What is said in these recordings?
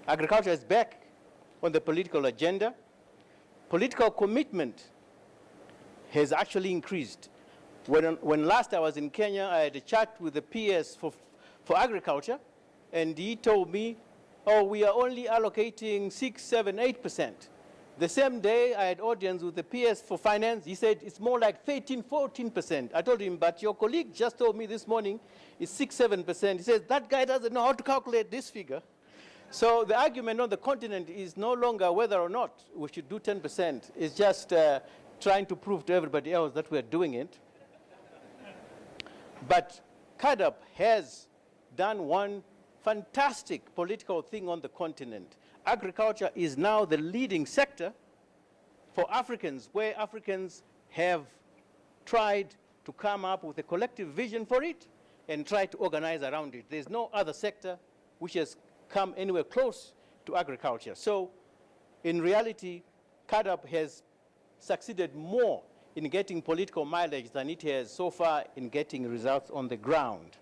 Agriculture is back on the political agenda. Political commitment has actually increased. When last I was in Kenya, I had a chat with the PS for agriculture, and he told me, oh, we are only allocating 6, 7, 8%. The same day, I had audience with the PS for finance. He said it's more like 13, 14%. I told him, but your colleague just told me this morning it's 6, 7%. He says, that guy doesn't know how to calculate this figure. So the argument on the continent is no longer whether or not we should do 10%. It's just trying to prove to everybody else that we're doing it. But CAADP has done one fantastic political thing on the continent. Agriculture is now the leading sector for Africans, where Africans have tried to come up with a collective vision for it and try to organize around it. There's no other sector which has come anywhere close to agriculture. So in reality, CAADP has succeeded more in getting political mileage than it has so far in getting results on the ground,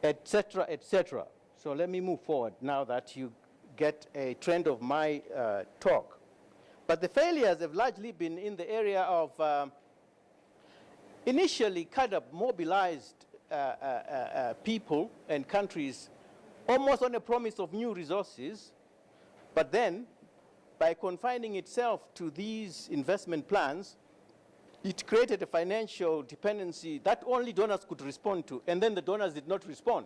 etc., etc. So let me move forward now that you get a trend of my talk. But the failures have largely been in the area of, initially CAADP mobilized people and countries almost on a promise of new resources, but then by confining itself to these investment plans, it created a financial dependency that only donors could respond to, and then the donors did not respond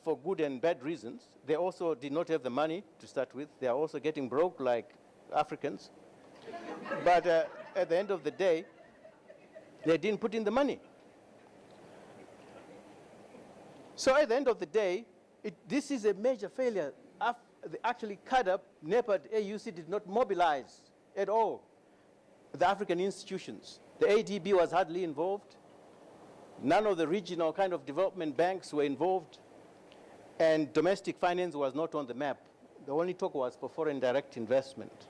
for good and bad reasons. They also did not have the money to start with. They are also getting broke like Africans. But at the end of the day, they didn't put in the money. So at the end of the day, this is a major failure. Actually, CAADP, NEPAD, AUC did not mobilize at all the African institutions. The ADB was hardly involved. None of the regional kind of development banks were involved. And domestic finance was not on the map. The only talk was for foreign direct investment.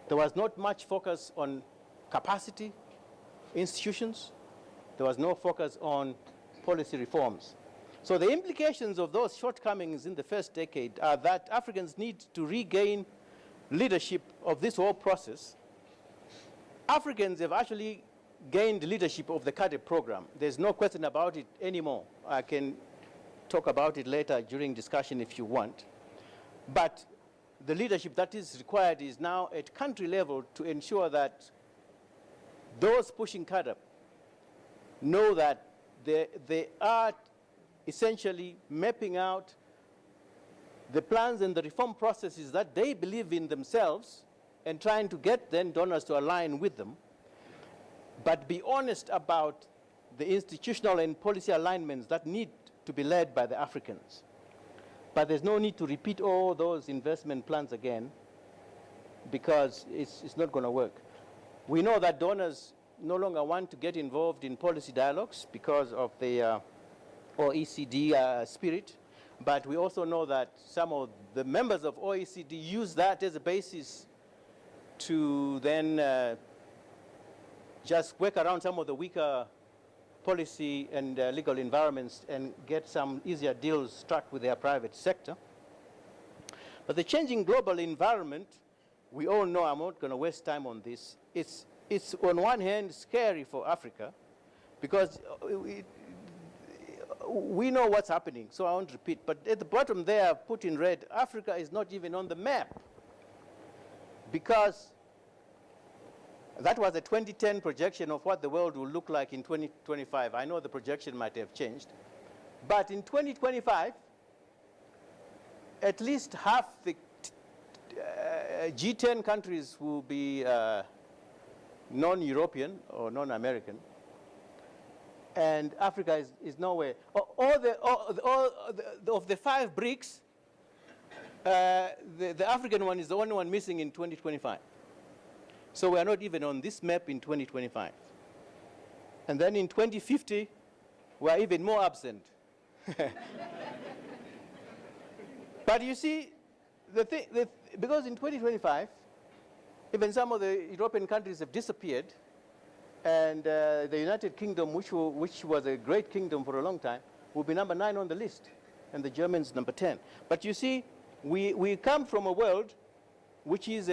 There was not much focus on capacity institutions. There was no focus on policy reforms. So the implications of those shortcomings in the first decade are that Africans need to regain leadership of this whole process. Africans have actually gained leadership of the CAADP program. There's no question about it anymore. I can talk about it later during discussion if you want. But the leadership that is required is now at country level to ensure that those pushing CAADP know that they are essentially mapping out the plans and the reform processes that they believe in themselves and trying to get then donors to align with them, but be honest about the institutional and policy alignments that need to be led by the Africans. But there's no need to repeat all those investment plans again because it's not going to work. We know that donors no longer want to get involved in policy dialogues because of the OECD spirit, but we also know that some of the members of OECD use that as a basis to then just work around some of the weaker policy and legal environments and get some easier deals struck with their private sector. But the changing global environment, we all know, I'm not going to waste time on this, it's on one hand scary for Africa because we know what's happening, so I won't repeat. But at the bottom there, put in red, Africa is not even on the map because that was a 2010 projection of what the world will look like in 2025. I know the projection might have changed. But in 2025, at least half the G10 countries will be non-European or non-American. And Africa is nowhere. Of the 5 BRICS, the African one is the only one missing in 2025. So we are not even on this map in 2025. And then in 2050, we are even more absent. But you see, because in 2025, even some of the European countries have disappeared, and the United Kingdom, which was a great kingdom for a long time, will be number 9 on the list. and the Germans number 10. But you see, we come from a world which is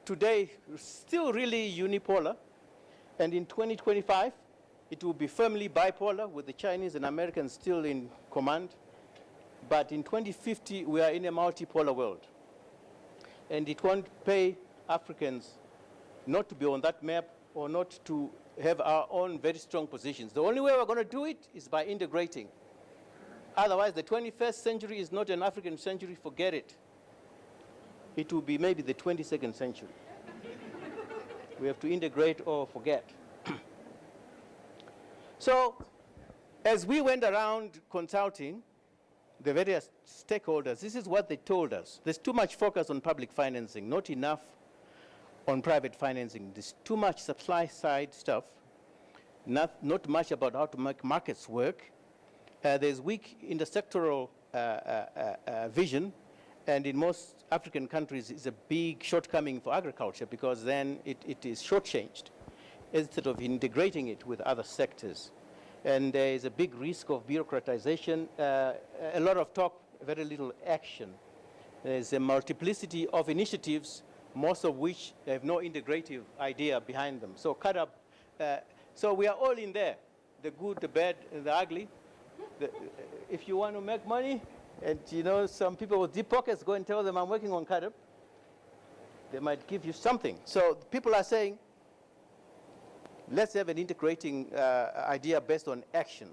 today still really unipolar, and in 2025, it will be firmly bipolar with the Chinese and Americans still in command. But in 2050, we are in a multipolar world. And it won't pay Africans not to be on that map or not to have our own very strong positions. The only way we're going to do it is by integrating. Otherwise, the 21st century is not an African century, forget it. It will be maybe the 22nd century. We have to integrate or forget. So, as we went around consulting the various stakeholders, this is what they told us. There's too much focus on public financing, not enough on private financing. There's too much supply side stuff, not much about how to make markets work. There's weak intersectoral vision, and in most African countries, it's a big shortcoming for agriculture because then it is shortchanged instead of integrating it with other sectors. And there is a big risk of bureaucratization, a lot of talk, very little action. There's a multiplicity of initiatives, most of which have no integrative idea behind them. So so we are all in there, the good, the bad, and the ugly. If you want to make money, and you know some people with deep pockets go and tell them I'm working on CAADP, they might give you something. So people are saying, let's have an integrating idea based on action.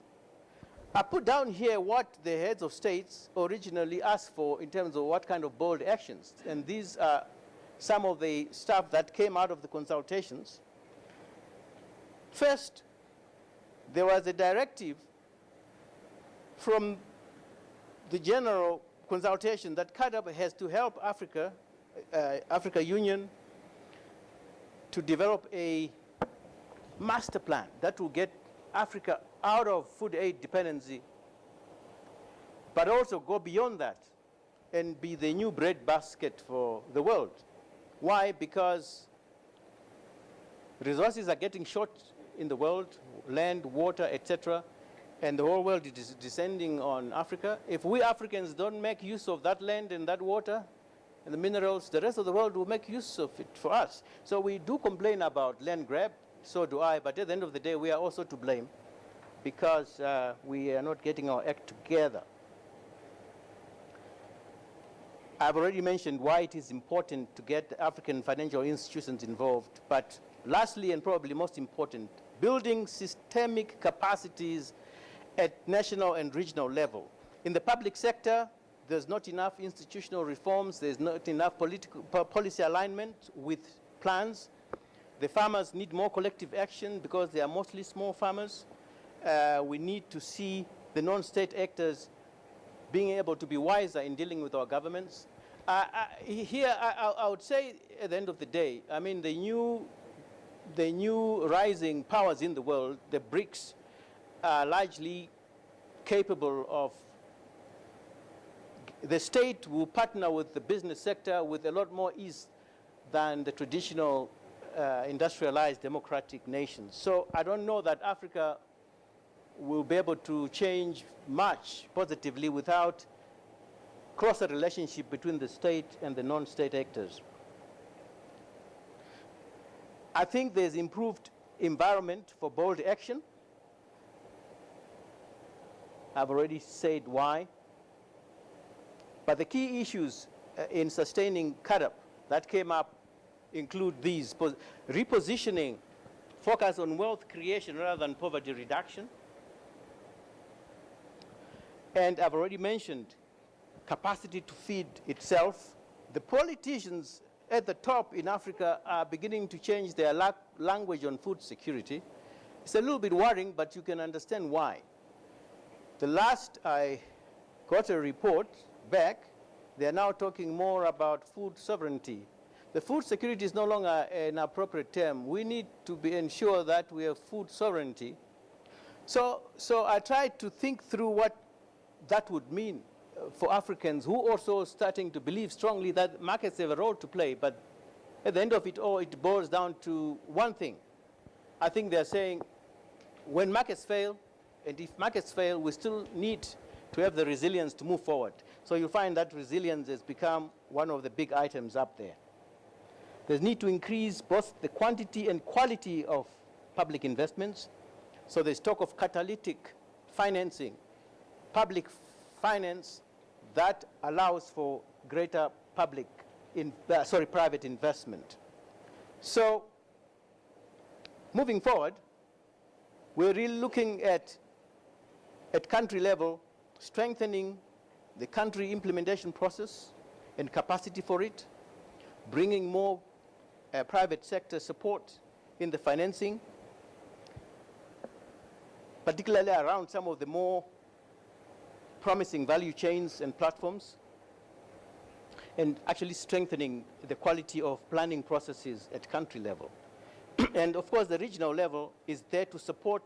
I put down here what the heads of states originally asked for in terms of what kind of bold actions. And these are some of the stuff that came out of the consultations. First, there was a directive from the general consultation that CAADP has to help Africa Union to develop a master plan that will get Africa out of food aid dependency, but also go beyond that and be the new breadbasket for the world. Why? Because resources are getting short in the world, land, water, etc., and the whole world is descending on Africa. If we Africans don't make use of that land and that water and the minerals, the rest of the world will make use of it for us. So we do complain about land grab, so do I, but at the end of the day, we are also to blame because we are not getting our act together. I've already mentioned why it is important to get African financial institutions involved, but lastly and probably most important, building systemic capacities at national and regional level. In the public sector, there's not enough institutional reforms, there's not enough policy alignment with plans. The farmers need more collective action because they are mostly small farmers. We need to see the non-state actors being able to be wiser in dealing with our governments. Here, I would say at the end of the day, I mean, the new rising powers in the world, the BRICS, are largely capable of, the state will partner with the business sector with a lot more ease than the traditional industrialized democratic nations. So I don't know that Africa will be able to change much positively without closer relationship between the state and the non-state actors. I think there's improved environment for bold action. I've already said why. But the key issues in sustaining CAADP that came up include these: repositioning, focus on wealth creation rather than poverty reduction. And I've already mentioned capacity to feed itself. The politicians at the top in Africa are beginning to change their language on food security. It's a little bit worrying, but you can understand why. The last I got a report back, they're now talking more about food sovereignty. The food security is no longer an appropriate term. We need to ensure that we have food sovereignty. So I tried to think through what that would mean for Africans who also starting to believe strongly that markets have a role to play, but at the end of it all, it boils down to one thing. I think they're saying when markets fail, and if markets fail, we still need to have the resilience to move forward. So you'll find that resilience has become one of the big items up there. There's need to increase both the quantity and quality of public investments. So there's talk of catalytic financing, public finance that allows for greater private investment. So moving forward, we're really looking at country level, strengthening the country implementation process and capacity for it, bringing more private sector support in the financing, particularly around some of the more promising value chains and platforms, and actually strengthening the quality of planning processes at country level. And of course, the regional level is there to support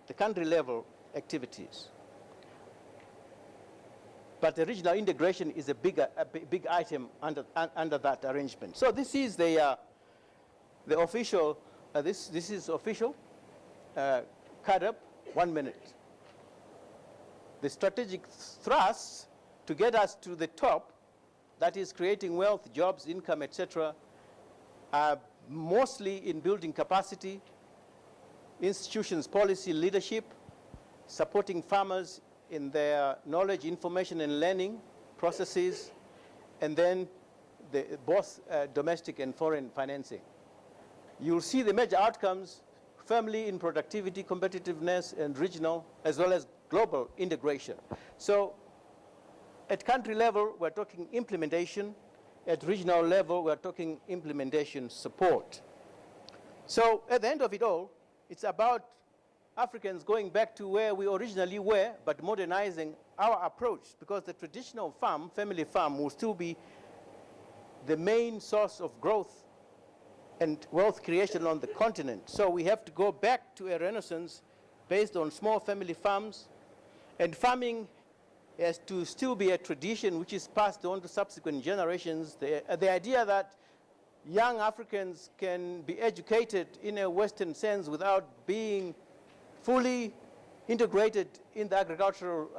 the country level activities. But the regional integration is a big item under that arrangement. So this is the official, this is official, CAADP, 1 minute. The strategic thrusts to get us to the top, that is creating wealth, jobs, income, etc., are mostly in building capacity, institutions, policy, leadership, supporting farmers in their knowledge, information, and learning processes, and then both domestic and foreign financing. You'll see the major outcomes firmly in productivity, competitiveness, and regional, as well as global integration. So at country level, we're talking implementation. At regional level, we're talking implementation support. So at the end of it all, it's about Africans going back to where we originally were, but modernizing our approach, because the traditional farm, family farm, will still be the main source of growth and wealth creation on the continent. So we have to go back to a renaissance based on small family farms, and farming has to still be a tradition which is passed on to subsequent generations. The idea that young Africans can be educated in a Western sense without being fully integrated in the agricultural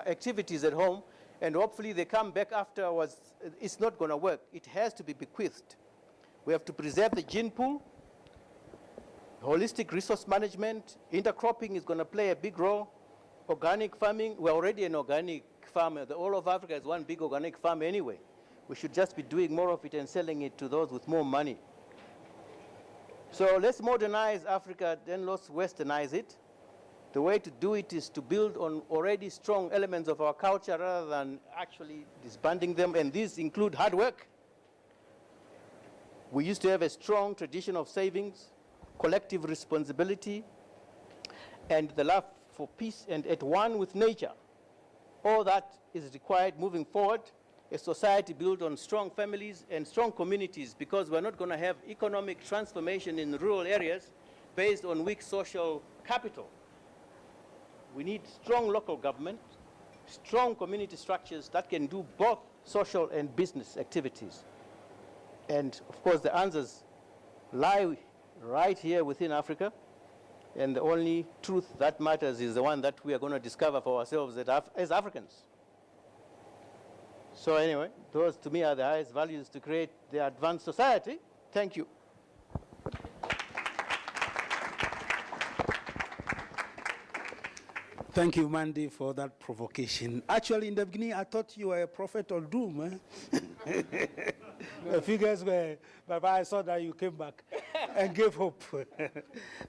activities at home, and hopefully they come back afterwards, it's not going to work. It has to be bequeathed. We have to preserve the gene pool. Holistic resource management, intercropping is going to play a big role. Organic farming, we're already an organic farmer. The whole of Africa is one big organic farm anyway. We should just be doing more of it and selling it to those with more money. So let's modernize Africa, then let's westernize it. The way to do it is to build on already strong elements of our culture rather than actually disbanding them, and these include hard work. We used to have a strong tradition of savings, collective responsibility, and the love for peace and at one with nature. All that is required moving forward, a society built on strong families and strong communities, because we're not going to have economic transformation in rural areas based on weak social capital. We need strong local government, strong community structures that can do both social and business activities. And of course, the answers lie right here within Africa. And the only truth that matters is the one that we are going to discover for ourselves as Africans. So anyway, those to me are the highest values to create the advanced society. Thank you. Thank you, Mandi, for that provocation. Actually, in the beginning, I thought you were a prophet of doom. The figures were, but I saw that you came back and gave hope.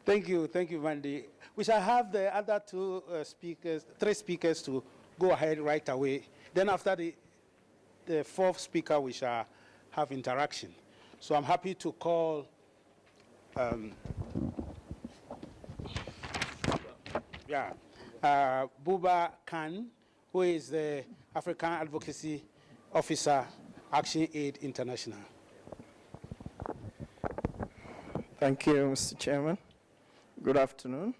Thank you, Mandi. We shall have the other three speakers to go ahead right away. Then after the fourth speaker, we shall have interaction. So I'm happy to call Buba Khan, who is the African Advocacy Officer, ActionAid International. Thank you, Mr. Chairman. Good afternoon.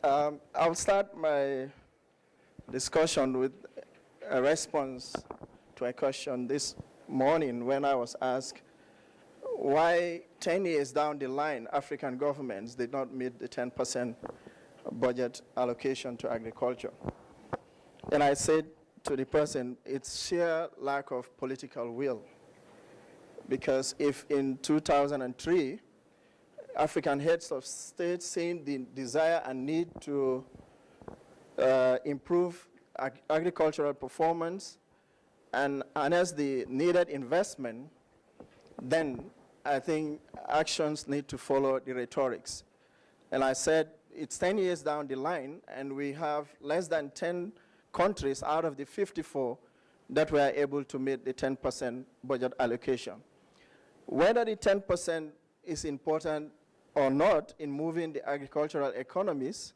I'll start my discussion with a response to a question this morning when I was asked why 10 years down the line African governments did not meet the 10% budget allocation to agriculture. then I said to the person, it's sheer lack of political will. Because if in 2003, African heads of state seen the desire and need to improve agricultural performance and harness the needed investment, then I think actions need to follow the rhetorics. And I said, it's 10 years down the line, and we have less than 10 countries out of the 54 that were able to meet the 10% budget allocation. Whether the 10% is important or not in moving the agricultural economies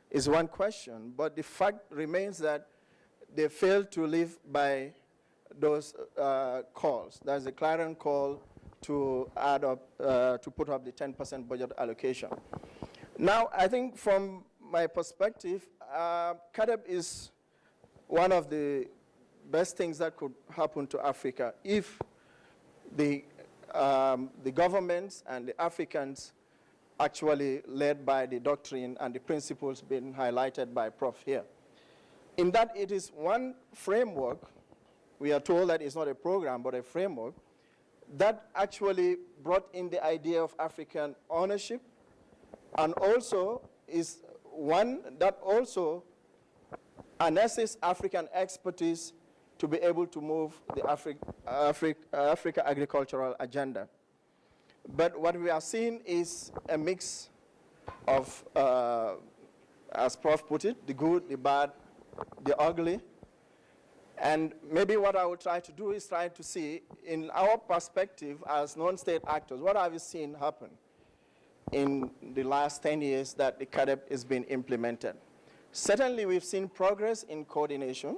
is one question, but the fact remains that they failed to live by those calls. There's a clarion call to add up, to put up the 10% budget allocation. Now, I think from my perspective, CAADP is one of the best things that could happen to Africa if the governments and the Africans actually led by the doctrine and the principles being highlighted by Prof here. In that it is one framework, we are told that it's not a program, but a framework, that actually brought in the idea of African ownership, and also is one that also harnesses African expertise to be able to move the Africa agricultural agenda. But what we are seeing is a mix of, as Prof put it, the good, the bad, the ugly. And maybe what I will try to do is try to see, in our perspective as non-state actors, what have you seen happen in the last 10 years that the CAADP is being implemented? Certainly, we've seen progress in coordination,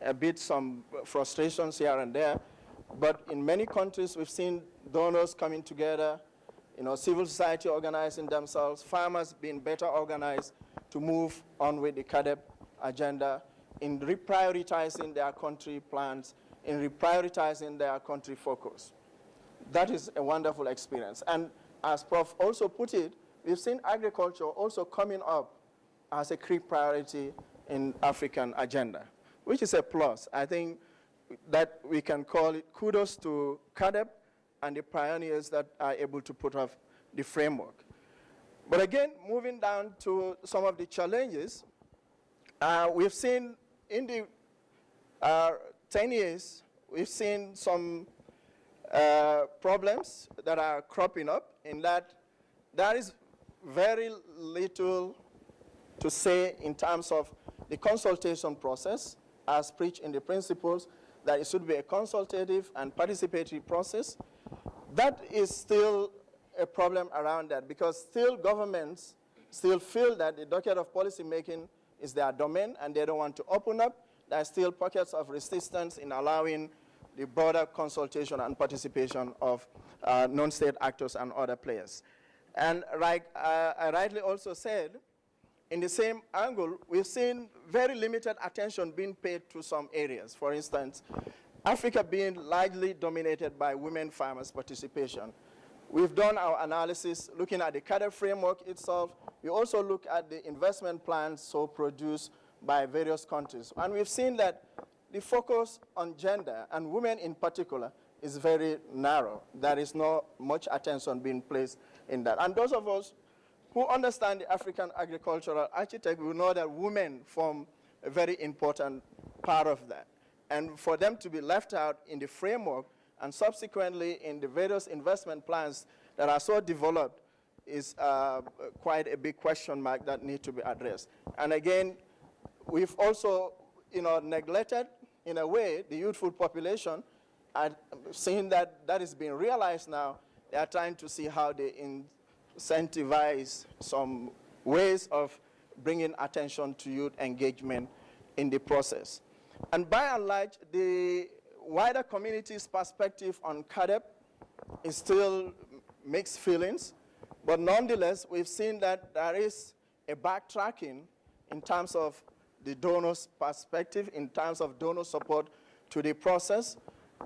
a bit some frustrations here and there, but in many countries, we've seen donors coming together, civil society organizing themselves, farmers being better organized to move on with the CAADP agenda, in reprioritizing their country plans, in reprioritizing their country focus. That is a wonderful experience. And as Prof also put it, we've seen agriculture also coming up as a key priority in African agenda, which is a plus. I think that we can call it kudos to CAADP and the pioneers that are able to put up the framework. But again, moving down to some of the challenges, we've seen in the 10 years, we've seen some problems that are cropping up, in that there is very little to say in terms of the consultation process, as preached in the principles, that it should be a consultative and participatory process. That is still a problem around that, because still governments still feel that the docket of policy making is their domain and they don't want to open up. There are still pockets of resistance in allowing the broader consultation and participation of non-state actors and other players. And like I rightly also said, in the same angle, we've seen very limited attention being paid to some areas. For instance, Africa being largely dominated by women farmers' participation. We've done our analysis looking at the CAADP framework itself. We also look at the investment plans so produced by various countries. And we've seen that the focus on gender, and women in particular, is very narrow. There is not much attention being placed in that. And those of us who understand the African agricultural architect will know that women form a very important part of that. And for them to be left out in the framework and subsequently in the various investment plans that are so developed is quite a big question mark that need to be addressed. And again, we've also neglected, in a way, the youthful population. And seeing that that is being realized now, they are trying to see how they incentivize some ways of bringing attention to youth engagement in the process. And by and large, the wider community's perspective on CAADP is still mixed feelings, but nonetheless, we've seen that there is a backtracking in terms of the donor's perspective, in terms of donor support to the process,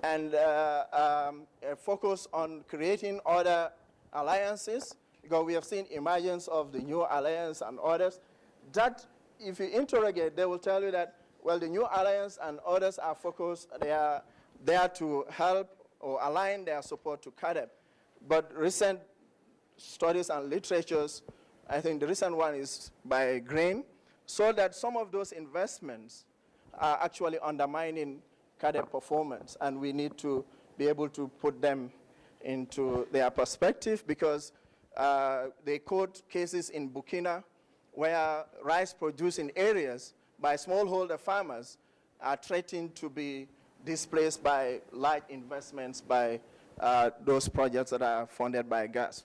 and a focus on creating other alliances, because we have seen emergence of the new alliance and others, that if you interrogate, they will tell you that Well, the New Alliance and others are focused, they are there to help or align their support to CAADP. But recent studies and literatures, I think the recent one is by Grain, so that some of those investments are actually undermining CAADP performance, and we need to be able to put them into their perspective, because they quote cases in Burkina where rice produced in areas by smallholder farmers are threatened to be displaced by large investments by those projects that are funded by GASP.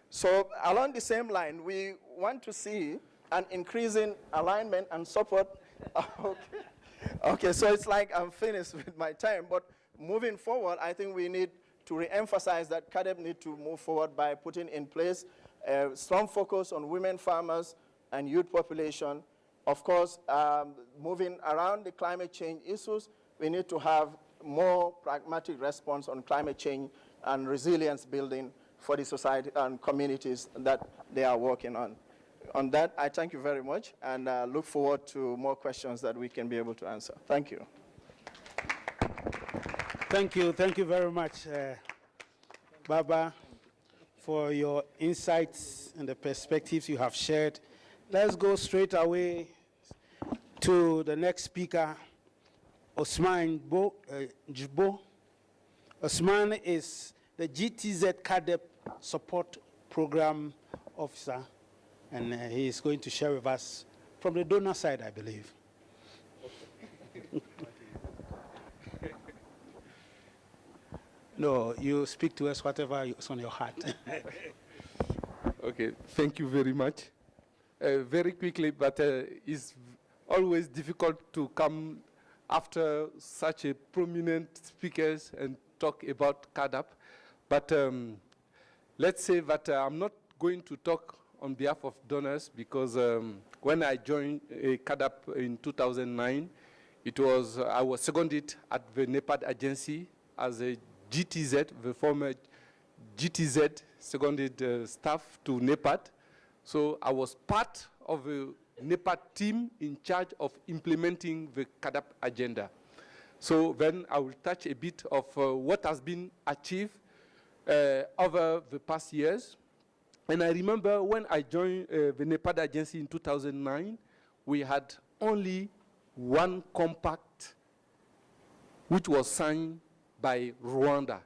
So along the same line, we want to see an increasing alignment and support. Okay, so it's like I'm finished with my time, but moving forward, I think we need to re-emphasize that CAADP need to move forward by putting in place a strong focus on women farmers and youth population. Of course, moving around the climate change issues, we need to have more pragmatic response on climate change and resilience building for the society and communities that they are working on. On that, I thank you very much, and look forward to more questions that we can be able to answer. Thank you. Thank you very much, Baba, for your insights and the perspectives you have shared. Let's go straight away to the next speaker, Ousmane Djibo. Ousmane is the GTZ CAADP Support Program Officer, and he is going to share with us from the donor side, I believe. No, you speak to us whatever is on your heart. Okay, thank you very much. Very quickly, but it's always difficult to come after such a prominent speakers and talk about CAADP. But let's say that I'm not going to talk on behalf of donors, because when I joined CAADP in 2009, I was seconded at the NEPAD agency as a GTZ, the former GTZ seconded staff to NEPAD. So I was part of the NEPAD team in charge of implementing the CAADP agenda. So then I will touch a bit of what has been achieved over the past years. And I remember when I joined the NEPAD agency in 2009, we had only one compact which was signed by Rwanda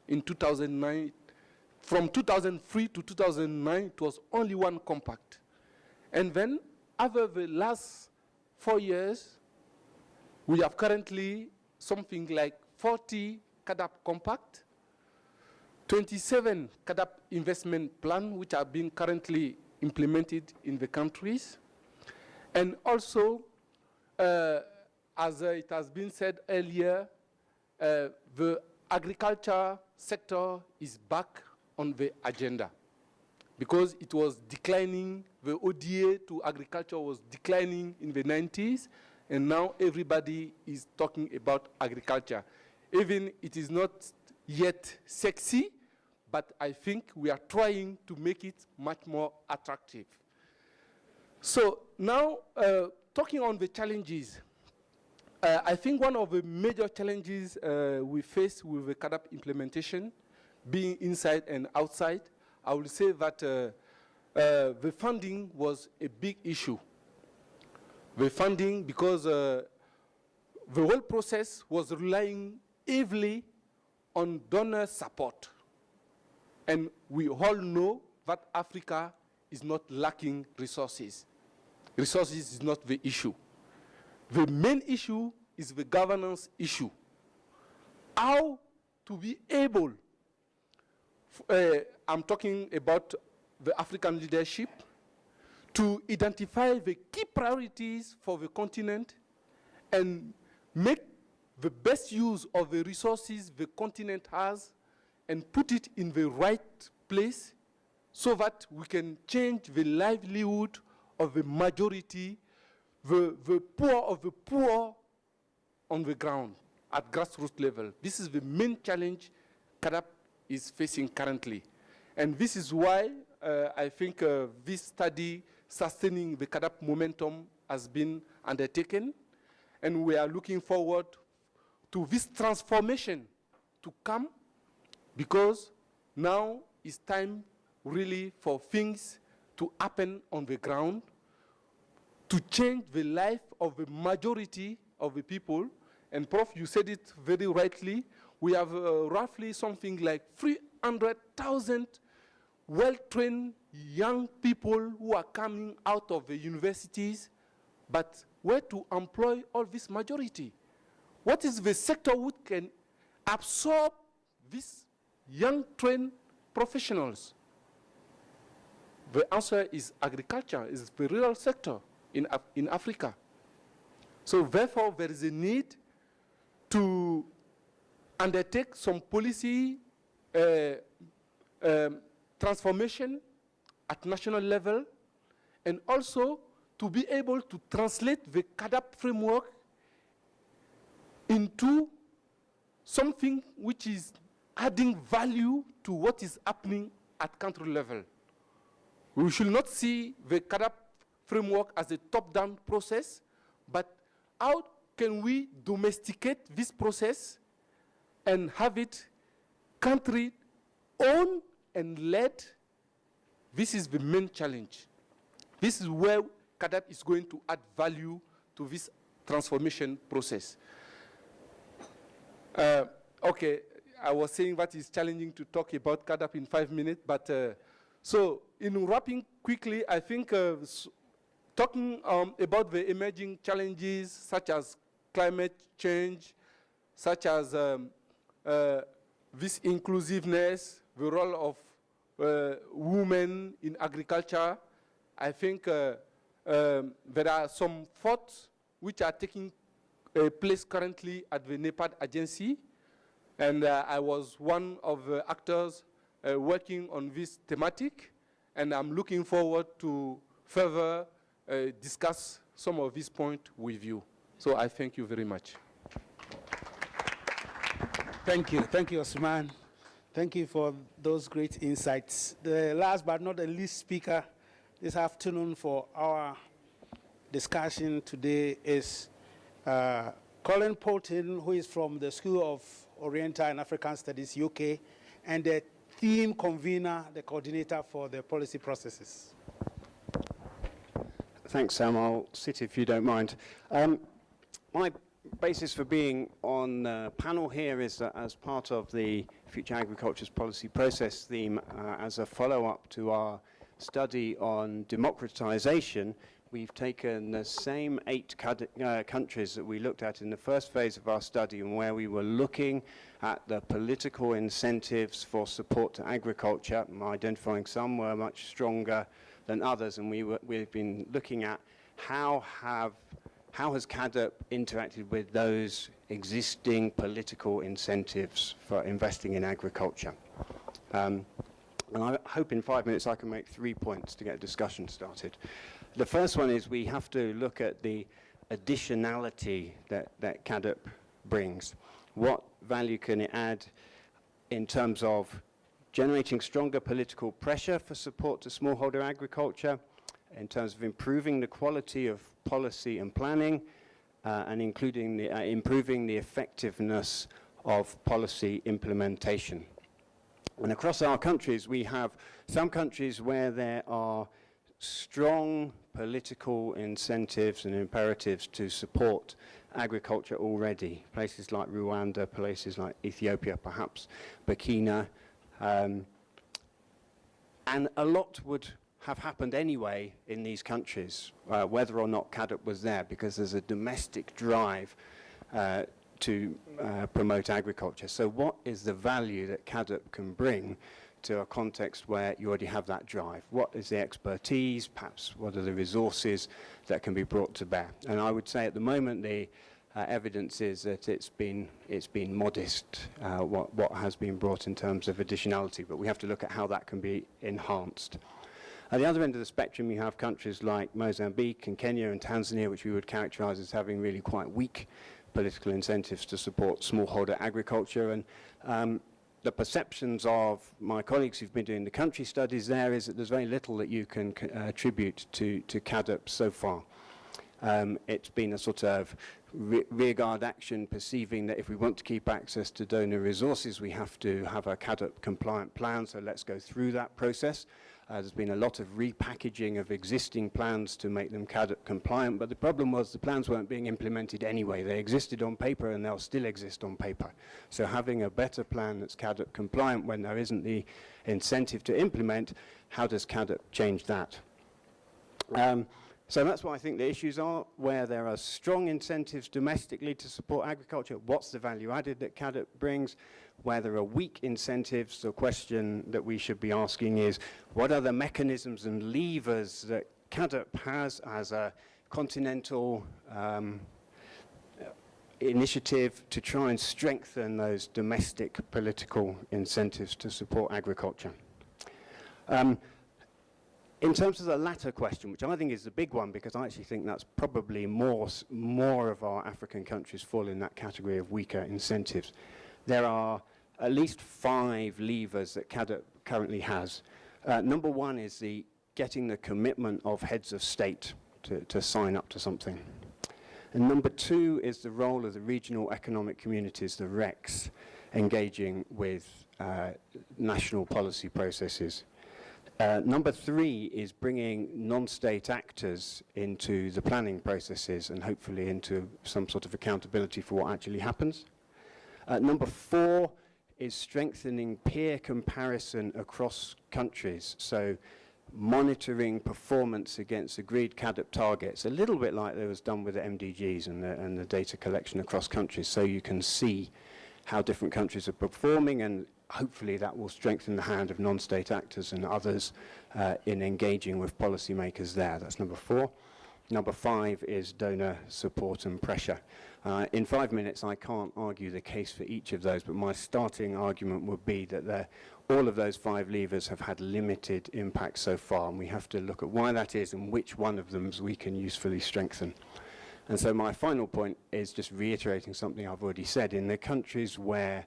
in 2009. From 2003 to 2009, it was only one compact. And then, over the last 4 years, we have currently something like 40 CAADP compact, 27 CAADP investment plan, which are being currently implemented in the countries. And also, as it has been said earlier, the agriculture sector is back on the agenda, because it was declining. The ODA to agriculture was declining in the 90s, and now everybody is talking about agriculture. Even it is not yet sexy, but I think we are trying to make it much more attractive. So now, talking on the challenges, I think one of the major challenges we face with the CAADP implementation, being inside and outside, I will say that the funding was a big issue. The funding, because the whole process was relying heavily on donor support. And we all know that Africa is not lacking resources. Resources is not the issue. The main issue is the governance issue. How to be able, I'm talking about the African leadership, to identify the key priorities for the continent and make the best use of the resources the continent has and put it in the right place so that we can change the livelihood of the majority, the poor of the poor on the ground at grassroots level. This is the main challenge CAADP is facing currently. And this is why I think this study, Sustaining the CAADP Momentum, has been undertaken. and we are looking forward to this transformation to come, because now it's time really for things to happen on the ground, to change the life of the majority of the people. And Prof, you said it very rightly, we have roughly something like 300,000 well-trained young people who are coming out of the universities, but where to employ all this majority? What is the sector which can absorb these young trained professionals? The answer is agriculture, is the rural sector in Africa. So therefore, there is a need to undertake some policy transformation at national level, and also to be able to translate the CAADP framework into something which is adding value to what is happening at country level. We should not see the CAADP framework as a top-down process, but how can we domesticate this process and have it country-owned and led? This is the main challenge. This is where CAADP is going to add value to this transformation process. Okay, I was saying that it's challenging to talk about CAADP in 5 minutes, but so in wrapping quickly, I think talking about the emerging challenges such as climate change, such as this inclusiveness, the role of women in agriculture, I think there are some thoughts which are taking place currently at the NEPAD agency, and I was one of the actors working on this thematic, and I'm looking forward to further discuss some of these points with you. So I thank you very much. Thank you, Ousmane. Thank you for those great insights. The last but not the least speaker this afternoon for our discussion today is Colin Poulton, who is from the School of Oriental and African Studies, UK, and the theme convener, the coordinator for the policy processes. Thanks, Sam. I'll sit if you don't mind. My basis for being on the panel here is that as part of the Future Agriculture's Policy Process theme, as a follow-up to our study on democratization, we've taken the same 8 countries that we looked at in the first phase of our study, and where we were looking at the political incentives for support to agriculture, identifying some were much stronger than others, and we've been looking at how has CAADP interacted with those existing political incentives for investing in agriculture. And I hope in 5 minutes I can make 3 points to get a discussion started. The first one is we have to look at the additionality that CAADP brings. What value can it add in terms of generating stronger political pressure for support to smallholder agriculture, in terms of improving the quality of policy and planning, and including improving the effectiveness of policy implementation. And across our countries, we have some countries where there are strong political incentives and imperatives to support agriculture already. Places like Rwanda, places like Ethiopia, perhaps Burkina, and a lot would have happened anyway in these countries, whether or not CAADP was there, because there's a domestic drive to promote agriculture. So what is the value that CAADP can bring to a context where you already have that drive? What is the expertise, perhaps what are the resources that can be brought to bear? And I would say at the moment the evidence is that it's been modest, what has been brought in terms of additionality, but we have to look at how that can be enhanced. At the other end of the spectrum, you have countries like Mozambique and Kenya and Tanzania, which we would characterize as having really quite weak political incentives to support smallholder agriculture. And the perceptions of my colleagues who've been doing the country studies there is that there's very little that you can attribute to CAADP so far. It's been a sort of rearguard action, perceiving that if we want to keep access to donor resources, we have to have a CAADP compliant plan, so let's go through that process. There's been a lot of repackaging of existing plans to make them CAADP compliant, but the problem was the plans weren't being implemented anyway. They existed on paper and they'll still exist on paper. So having a better plan that's CAADP compliant when there isn't the incentive to implement, how does CAADP change that? So that's what I think the issues are, where there are strong incentives domestically to support agriculture. What's the value added that CAADP brings? Where there are weak incentives, the question that we should be asking is, what are the mechanisms and levers that CAADP has as a continental initiative to try and strengthen those domestic political incentives to support agriculture? In terms of the latter question, which I think is the big one, because I actually think that's probably more of our African countries fall in that category of weaker incentives. There are at least 5 levers that CAADP currently has. Number one is getting the commitment of heads of state to sign up to something. And number 2 is the role of the regional economic communities, the RECs, engaging with national policy processes. Number 3 is bringing non-state actors into the planning processes and hopefully into some sort of accountability for what actually happens. Number 4 is strengthening peer comparison across countries, so monitoring performance against agreed CAADP targets, a little bit like there was done with the MDGs and the data collection across countries, so you can see how different countries are performing, and hopefully that will strengthen the hand of non-state actors and others in engaging with policymakers there. That's number 4. Number 5 is donor support and pressure. In 5 minutes, I can't argue the case for each of those, but my starting argument would be that all of those 5 levers have had limited impact so far, and we have to look at why that is and which one of them we can usefully strengthen. And so my final point is just reiterating something I've already said. In the countries where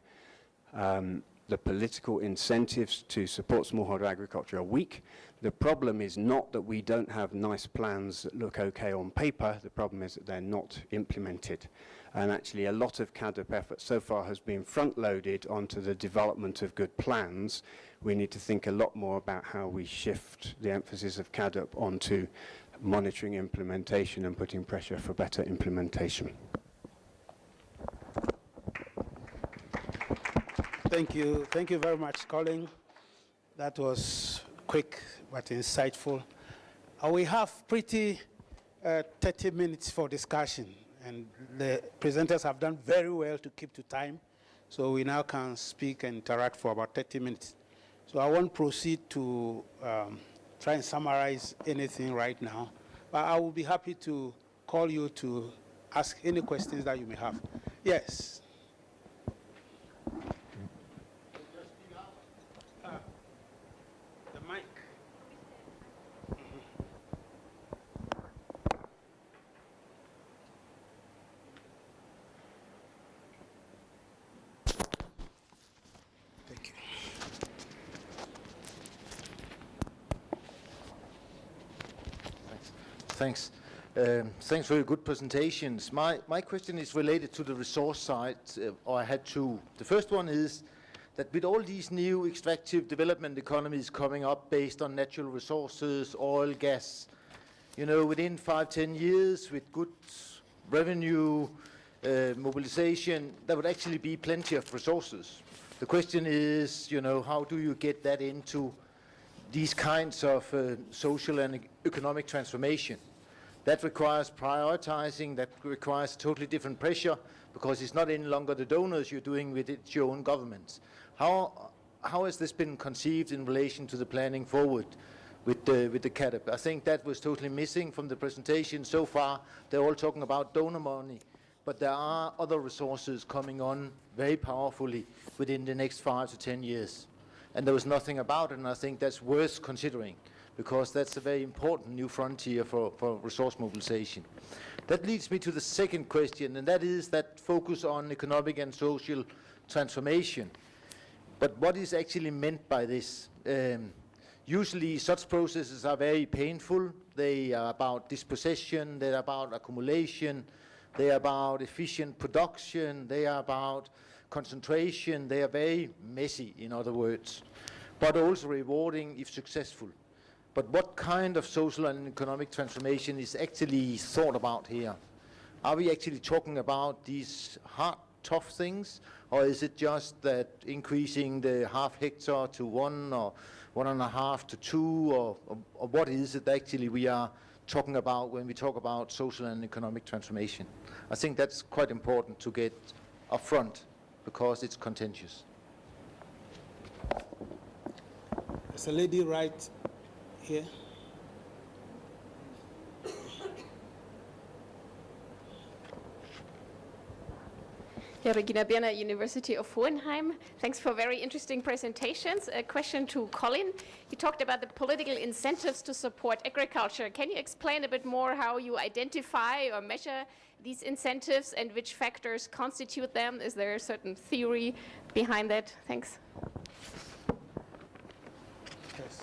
the political incentives to support smallholder agriculture are weak, the problem is not that we don't have nice plans that look okay on paper, the problem is that they're not implemented. And actually a lot of CAADP effort so far has been front-loaded onto the development of good plans. We need to think a lot more about how we shift the emphasis of CAADP onto monitoring implementation and putting pressure for better implementation. Thank you. Thank you very much, Colin. That was quick but insightful. We have pretty 30 minutes for discussion, and the presenters have done very well to keep to time, so we now can speak and interact for about 30 minutes. So I won't proceed to try and summarize anything right now, but I will be happy to call you to ask any questions that you may have. Yes. Thanks. Thanks for your good presentations. My question is related to the resource side, or I had 2. The first one is that with all these new extractive development economies coming up based on natural resources, oil, gas, you know, within 5-10 years with good revenue, mobilization, there would actually be plenty of resources. The question is, you know, how do you get that into these kinds of social and economic transformation? That requires prioritizing, that requires totally different pressure, because it's not any longer the donors you're doing with, it's your own governments. How has this been conceived in relation to the planning forward with the CAADP? I think that was totally missing from the presentation so far. They're all talking about donor money, but there are other resources coming on very powerfully within the next 5 to 10 years. And there was nothing about it, and I think that's worth considering, because that's a very important new frontier for resource mobilization. That leads me to the second question, and that is that focus on economic and social transformation. But what is actually meant by this? Usually such processes are very painful. They are about dispossession, they're about accumulation, they are about efficient production, they are about concentration, they are very messy, in other words, but also rewarding if successful. But what kind of social and economic transformation is actually thought about here? Are we actually talking about these hard, tough things, or is it just that increasing the half hectare to 1 or 1.5 to 2, or what is it actually we are talking about when we talk about social and economic transformation? I think that's quite important to get up front because it's contentious. There's a lady right here. Yeah, Regina Birner, University of Hohenheim. Thanks for very interesting presentations. A question to Colin. You talked about the political incentives to support agriculture. Can you explain a bit more how you identify or measure these incentives and which factors constitute them? Is there a certain theory behind that? Thanks. Yes.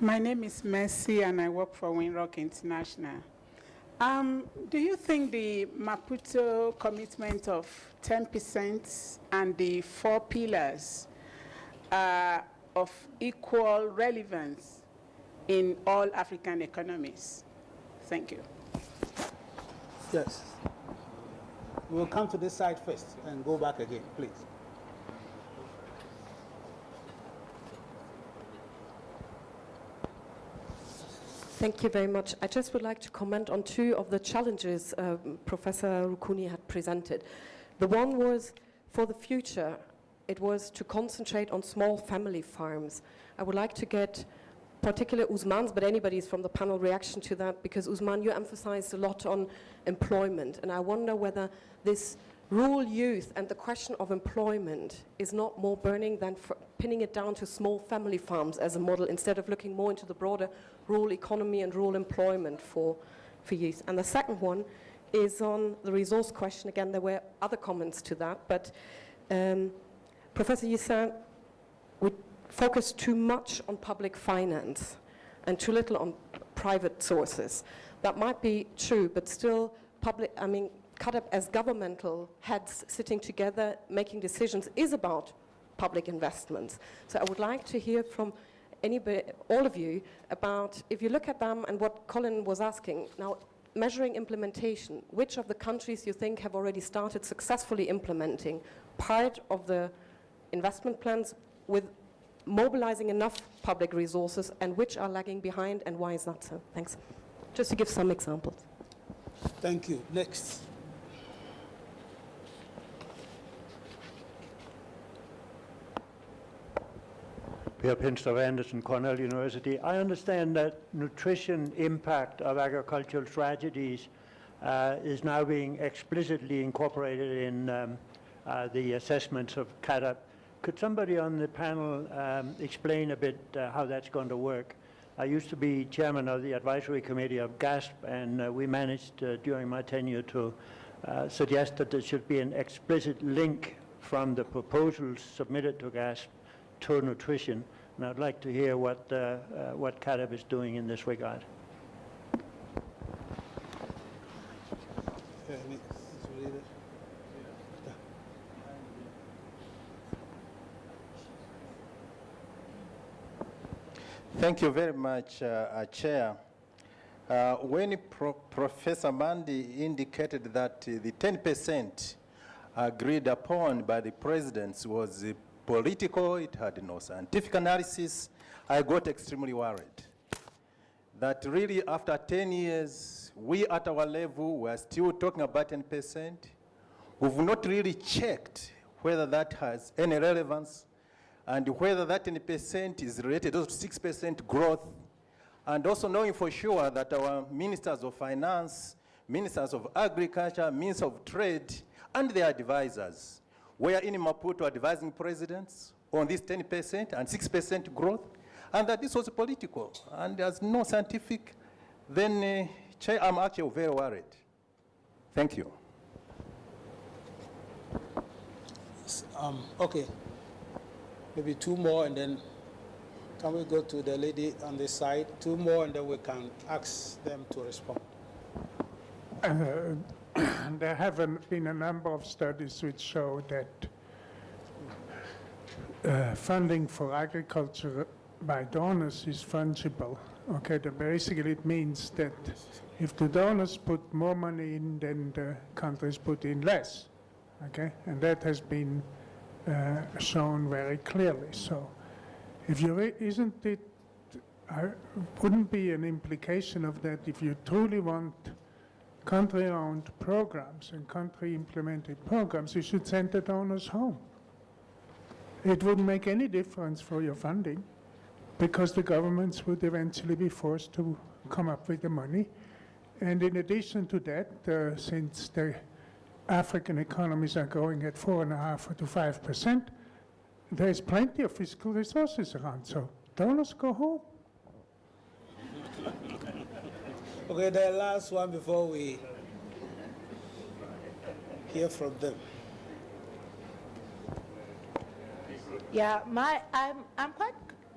My name is Mercy and I work for Winrock International. Do you think the Maputo commitment of 10% and the 4 pillars are of equal relevance in all African economies? Thank you. Yes. We'll come to this side first and go back again, please. Thank you very much. I just would like to comment on 2 of the challenges Professor Rukuni had presented. The one was, for the future, it was to concentrate on small family farms. I would like to get particular Ousmane's, but anybody's from the panel reaction to that, because Ousmane, you emphasized a lot on employment, and I wonder whether this rural youth and the question of employment is not more burning than pinning it down to small family farms as a model, instead of looking more into the broader rural economy and rural employment for youth. And the second one is on the resource question. Again, there were other comments to that, but Professor, you said we focus too much on public finance and too little on private sources. That might be true, but still public, I mean, CAADP as governmental heads sitting together making decisions is about public investments. So I would like to hear from anybody, all of you, about, if you look at them and what Colin was asking, now measuring implementation, which of the countries you think have already started successfully implementing part of the investment plans with mobilizing enough public resources, and which are lagging behind, and why is that so? Thanks. Just to give some examples. Thank you. Next. Per Pinstrup Anderson, Cornell University. I understand that nutrition impact of agricultural strategies is now being explicitly incorporated in the assessments of CAADP. Could somebody on the panel explain a bit how that's going to work? I used to be chairman of the advisory committee of GASP, and we managed during my tenure to suggest that there should be an explicit link from the proposals submitted to GASP to nutrition, and I'd like to hear what CAADP is doing in this regard. Thank you very much, Chair. When Professor Mandi indicated that the 10% agreed upon by the presidents was political, it had no scientific analysis, I got extremely worried. That really after 10 years, we at our level were still talking about 10%. We've not really checked whether that has any relevance and whether that 10% is related to 6% growth, and also knowing for sure that our ministers of finance, ministers of agriculture, ministers of trade, and their advisors were in Maputo advising presidents on this 10% and 6% growth, and that this was political and there's no scientific, then Chair, I'm actually very worried. Thank you. Okay, maybe two more, and then can we go to the lady on this side? Two more, and then we can ask them to respond. There have been a number of studies which show that funding for agriculture by donors is fungible. Okay, basically it means that if the donors put more money in, then the countries put in less. Okay, and that has been shown very clearly. So, if you isn't it, wouldn't be an implication of that if you truly want country-owned programs and country-implemented programs, you should send the donors home. It wouldn't make any difference for your funding because the governments would eventually be forced to come up with the money. And in addition to that, since the African economies are growing at 4.5% to 5%, there's plenty of fiscal resources around, so donors go home. Okay, the last one before we hear from them. Yeah,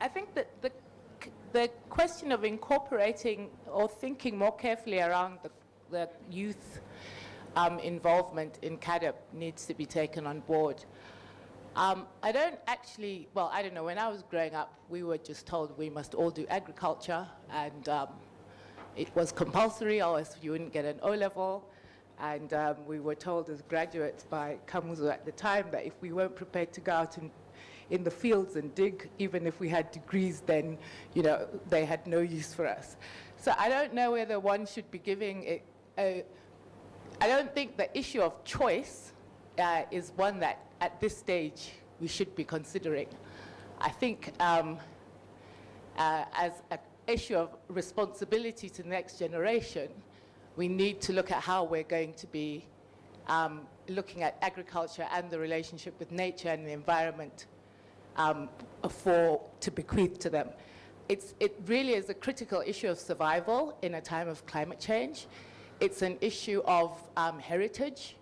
I think that the question of incorporating or thinking more carefully around the youth involvement in CAADP needs to be taken on board. I don't know, when I was growing up, we were just told we must all do agriculture, and it was compulsory, or else you wouldn't get an O-level. And we were told as graduates by Kamuzu at the time that if we weren't prepared to go out in the fields and dig, even if we had degrees, then, you know, they had no use for us. So I don't know whether one should be giving it I don't think the issue of choice is one that at this stage we should be considering. I think as an issue of responsibility to the next generation, we need to look at how we're going to be looking at agriculture and the relationship with nature and the environment to bequeath to them. It really is a critical issue of survival in a time of climate change. It's an issue of heritage.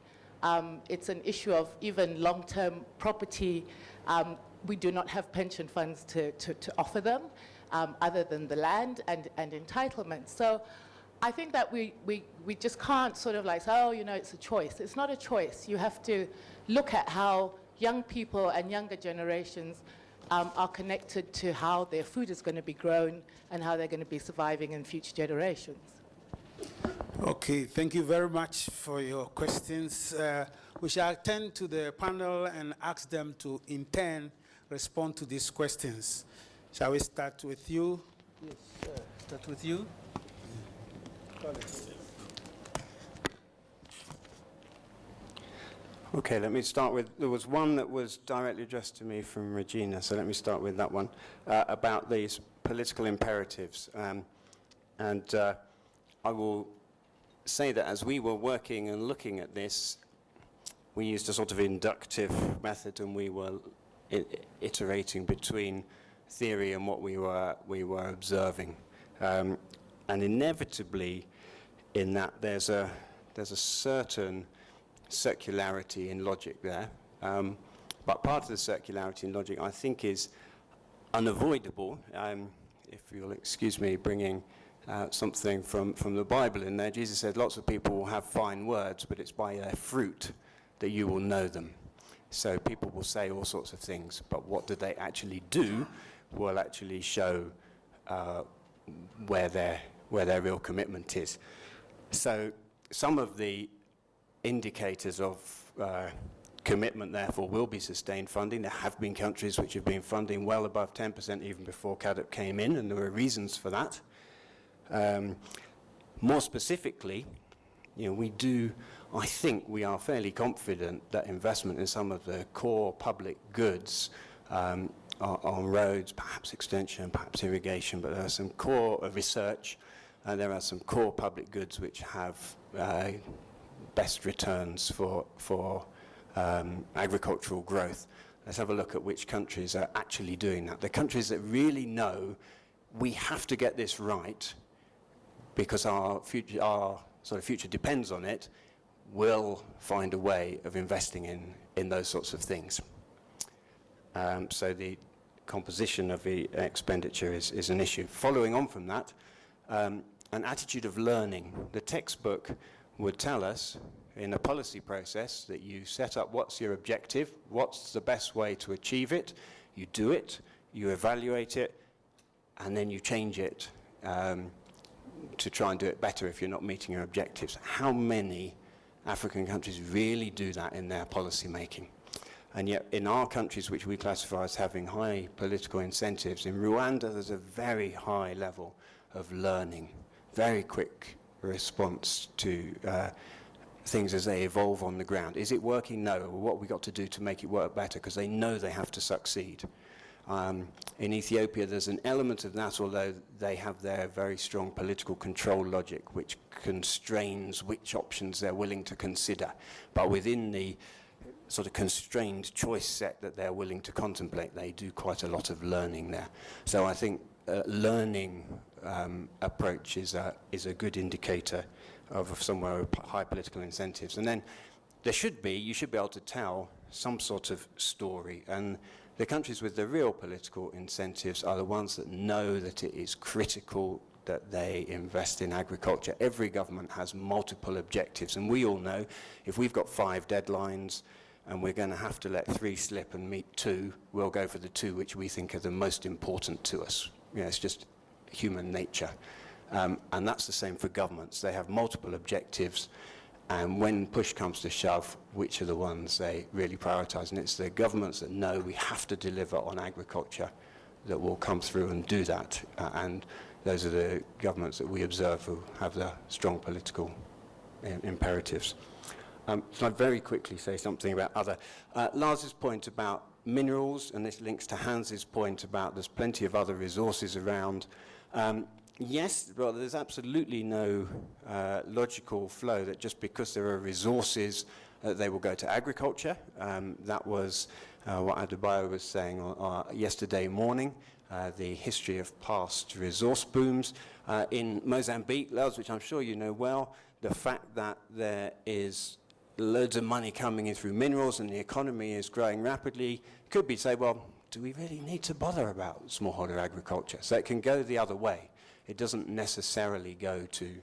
It's an issue of even long-term property. We do not have pension funds to offer them other than the land and entitlement. So I think that we just can't sort of like say, oh, you know, it's a choice. It's not a choice. You have to look at how young people and younger generations are connected to how their food is going to be grown and how they're going to be surviving in future generations. Okay, thank you very much for your questions. We shall turn to the panel and ask them to, in turn, respond to these questions. Shall we start with you? Yes, start with you. Colin. Okay, let me start with, there was one that was directly addressed to me from Regina, so let me start with that one, about these political imperatives. I will say that as we were working and looking at this, we used a sort of inductive method, and we were iterating between theory and what we were observing. And inevitably, in that, there's a certain circularity in logic there. But part of the circularity in logic, I think, is unavoidable. If you'll excuse me bringing something from the Bible in there. Jesus said lots of people will have fine words, but it's by their fruit that you will know them. So people will say all sorts of things, but what do they actually do will actually show where their real commitment is. So some of the indicators of commitment, therefore, will be sustained funding. There have been countries which have been funding well above 10% even before CAADP came in, and there were reasons for that. More specifically, you know, I think we are fairly confident that investment in some of the core public goods on roads, perhaps extension, perhaps irrigation, but there are some core research, and there are some core public goods which have best returns for agricultural growth. Let's have a look at which countries are actually doing that. The countries that really know we have to get this right because our future depends on it, will find a way of investing in those sorts of things. So the composition of the expenditure is an issue. Following on from that, an attitude of learning. The textbook would tell us in a policy process that you set up what's your objective, what's the best way to achieve it, you do it, you evaluate it, and then you change it to try and do it better if you're not meeting your objectives. How many African countries really do that in their policy making? And yet in our countries, which we classify as having high political incentives, in Rwanda there's a very high level of learning, very quick response to things as they evolve on the ground. Is it working? No. What have we got to do to make it work better? Because they know they have to succeed. In Ethiopia, there's an element of that, although they have their very strong political control logic, which constrains which options they're willing to consider. But within the sort of constrained choice set that they're willing to contemplate, they do quite a lot of learning there. So I think learning approach is a good indicator of somewhere with high political incentives. And then you should be able to tell some sort of story. And the countries with the real political incentives are the ones that know that it is critical that they invest in agriculture. Every government has multiple objectives, and we all know if we've got 5 deadlines and we're going to have to let 3 slip and meet 2, we'll go for the 2 which we think are the most important to us. You know, it's just human nature. And that's the same for governments. They have multiple objectives, and when push comes to shove, which are the ones they really prioritize? And it's the governments that know we have to deliver on agriculture that will come through and do that. And those are the governments that we observe who have the strong political imperatives. So I'd very quickly say something about other. Lars's point about minerals, and this links to Hans's point about there's plenty of other resources around. Yes, well, there's absolutely no logical flow that just because there are resources, they will go to agriculture. That was what Adebayo was saying yesterday morning, the history of past resource booms. In Mozambique, Lars, which I'm sure you know well, the fact that there is loads of money coming in through minerals and the economy is growing rapidly, could be say, well, do we really need to bother about smallholder agriculture? So it can go the other way. It doesn't necessarily go to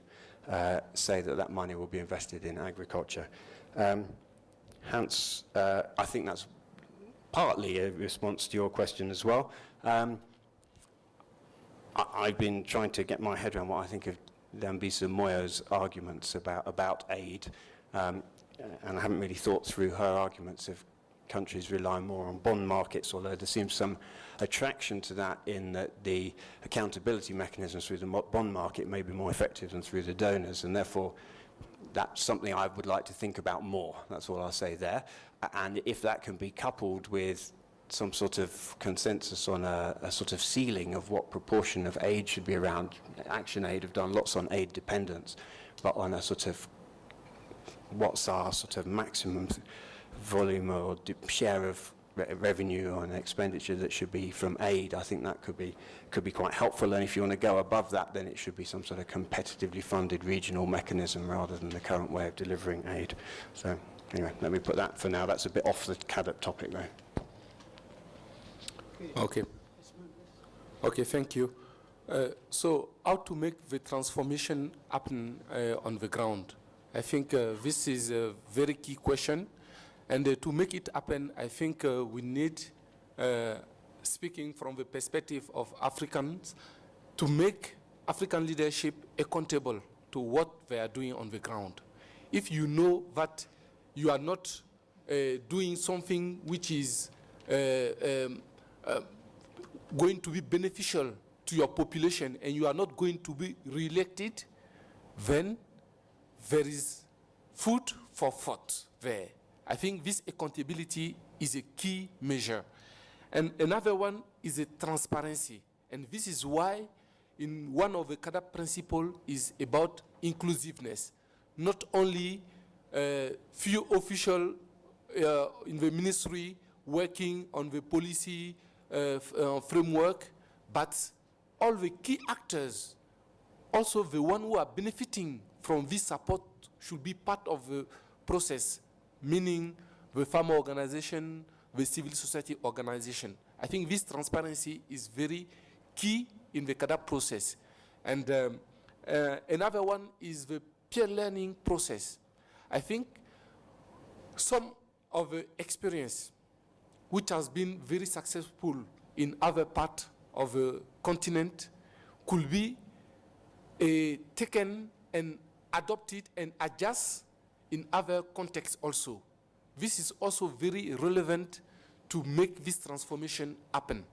say that that money will be invested in agriculture. Hans, I think that's partly a response to your question as well. I've been trying to get my head around what I think of Dambisa Moyo's arguments about aid, and I haven't really thought through her arguments of countries rely more on bond markets, although there seems some attraction to that in that the accountability mechanisms through the bond market may be more effective than through the donors, and therefore that's something I would like to think about more. That's all I'll say there. And if that can be coupled with some sort of consensus on a sort of ceiling of what proportion of aid should be around, ActionAid have done lots on aid dependence, but on a sort of what's our sort of maximum volume or share of revenue on expenditure that should be from aid, I think that could be quite helpful. And if you want to go above that, then it should be some sort of competitively funded regional mechanism rather than the current way of delivering aid. So anyway, let me put that for now. That's a bit off the CAADP topic though. Okay. Okay, thank you. So how to make the transformation happen on the ground? I think this is a very key question. And to make it happen, I think we need, speaking from the perspective of Africans, to make African leadership accountable to what they are doing on the ground. If you know that you are not doing something which is going to be beneficial to your population and you are not going to be re-elected, then there is food for thought there. I think this accountability is a key measure. And another one is a transparency. And this is why in one of the CAADP principles is about inclusiveness. Not only few officials in the ministry working on the policy framework, but all the key actors, also the ones who are benefiting from this support should be part of the process, meaning the farmer organization, the civil society organization. I think this transparency is very key in the CAADP process. And another one is the peer learning process. I think some of the experience which has been very successful in other parts of the continent could be taken and adopted and adjust in other contexts also. This is also very relevant to make this transformation happen.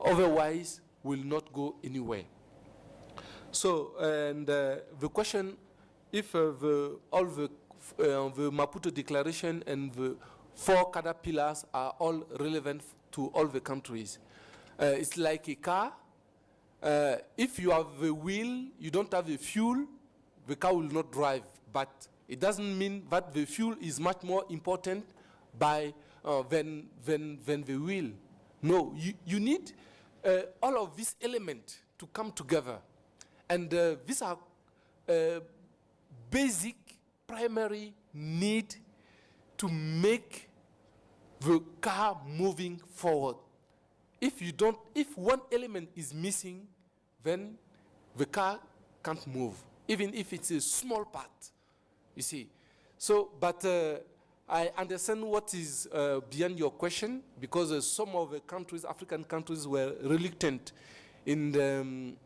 Otherwise, we'll not go anywhere. So, and the question, if all the Maputo Declaration and the 4 CAADP pillars are all relevant to all the countries. It's like a car. If you have the wheel, you don't have the fuel, the car will not drive. But it doesn't mean that the fuel is much more important than the wheel. No, you need all of these elements to come together. And these are basic, primary need to make the car moving forward. If one element is missing, then the car can't move, even if it's a small part, you see. So, but I understand what is beyond your question, because some of the countries, African countries, were reluctant in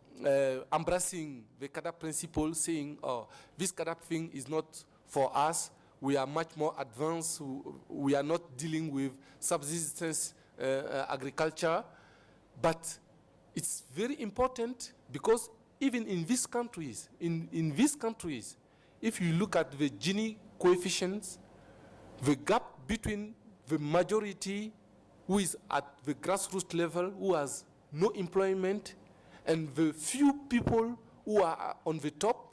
embracing the CAADP principle, saying, oh, this CAADP thing is not for us. We are much more advanced. We are not dealing with subsistence agriculture. But it's very important, because even in these countries, if you look at the Gini coefficients, the gap between the majority who is at the grassroots level, who has no employment, and the few people who are on the top,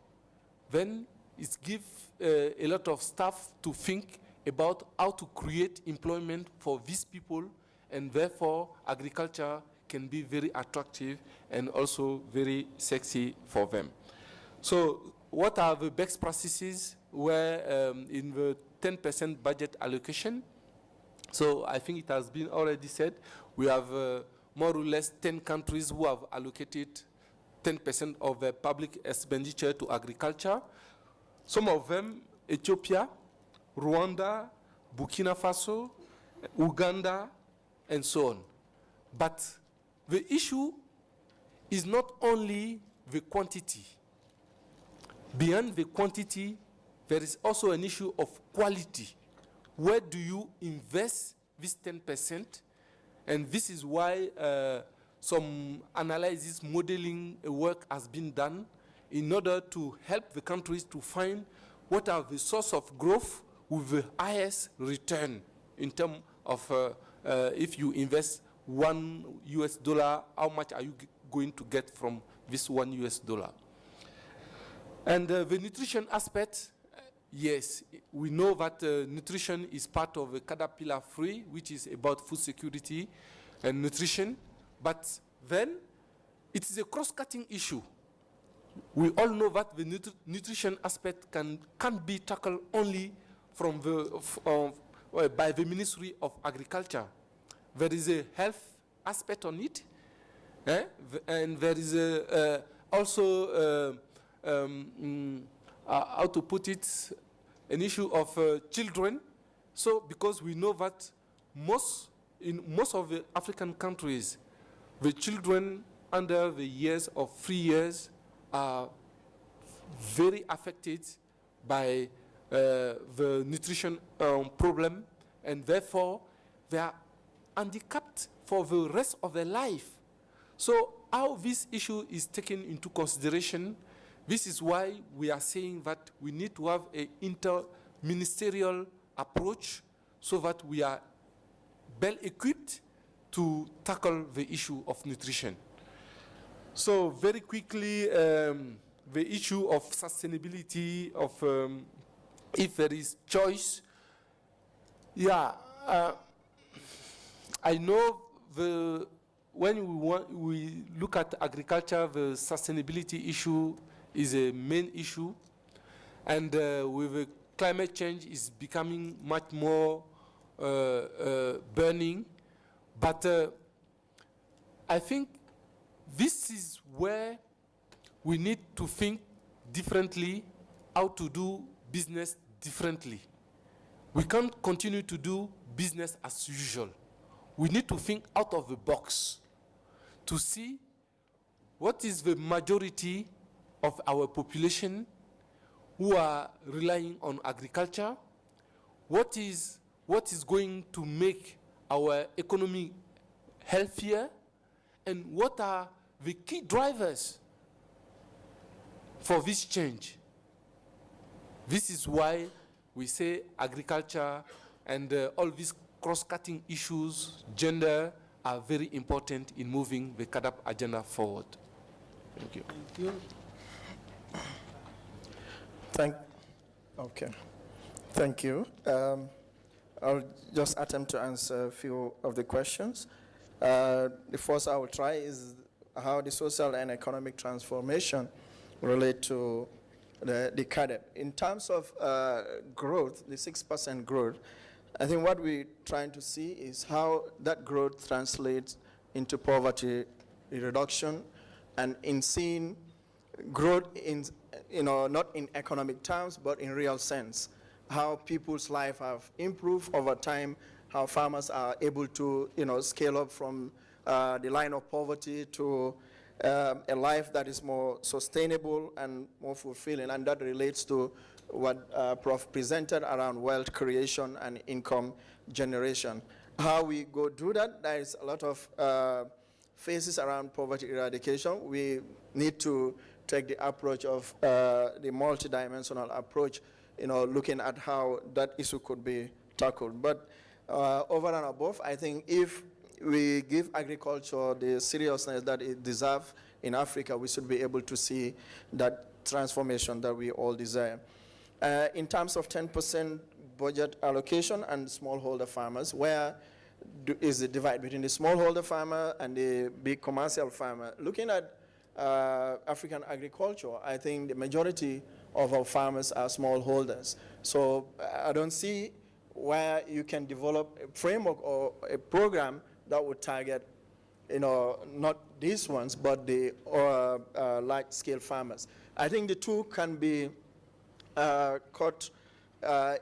then it gives a lot of staff to think about how to create employment for these people, and therefore agriculture can be very attractive and also very sexy for them. So what are the best practices where in the 10% budget allocation? So I think it has been already said, we have more or less 10 countries who have allocated 10% of their public expenditure to agriculture. Some of them, Ethiopia, Rwanda, Burkina Faso, Uganda, and so on. But the issue is not only the quantity. Beyond the quantity, there is also an issue of quality. Where do you invest this 10%? And this is why some analysis, modeling work has been done in order to help the countries to find what are the source of growth with the highest return in terms of if you invest $1, how much are you going to get from this $1? And the nutrition aspect, yes, we know that nutrition is part of the CAADP Pillar 3, which is about food security and nutrition. But then it is a cross-cutting issue. We all know that the nutrition aspect can't be tackled only from by the Ministry of Agriculture. There is a health aspect on it, and there is also, how to put it, an issue of children. So, because we know that in most of the African countries, the children under the years of 3 years are very affected by the nutrition problem, and therefore they are handicapped for the rest of their life. So how this issue is taken into consideration, this is why we are saying that we need to have an inter-ministerial approach so that we are well equipped to tackle the issue of nutrition. So very quickly, the issue of sustainability, of if there is choice. Yeah, I know when we look at agriculture, the sustainability issue is a main issue, and with the climate change is becoming much more burning. But I think this is where we need to think differently, how to do business differently. We can't continue to do business as usual. We need to think out of the box to see what is the majority of our population who are relying on agriculture, what is going to make our economy healthier, and what are the key drivers for this change. This is why we say agriculture and all these cross-cutting issues, gender, are very important in moving the CAADP agenda forward. Thank you. Thank you. I'll just attempt to answer a few of the questions. The first I will try is how the social and economic transformation relate to the CAADP. In terms of growth, the 6% growth, I think what we're trying to see is how that growth translates into poverty reduction, and in seeing growth in, not in economic terms, but in real sense, how people's life have improved over time, how farmers are able to, scale up from the line of poverty to a life that is more sustainable and more fulfilling, and that relates to what Prof presented around wealth creation and income generation. How we go do that, there is a lot of phases around poverty eradication. We need to take the approach of the multidimensional approach, looking at how that issue could be tackled. But over and above, I think if we give agriculture the seriousness that it deserves in Africa, we should be able to see that transformation that we all desire. In terms of 10% budget allocation and smallholder farmers, where is the divide between the smallholder farmer and the big commercial farmer? Looking at African agriculture, I think the majority of our farmers are smallholders. So I don't see where you can develop a framework or a program that would target, not these ones, but the large-scale farmers. I think the two can be cut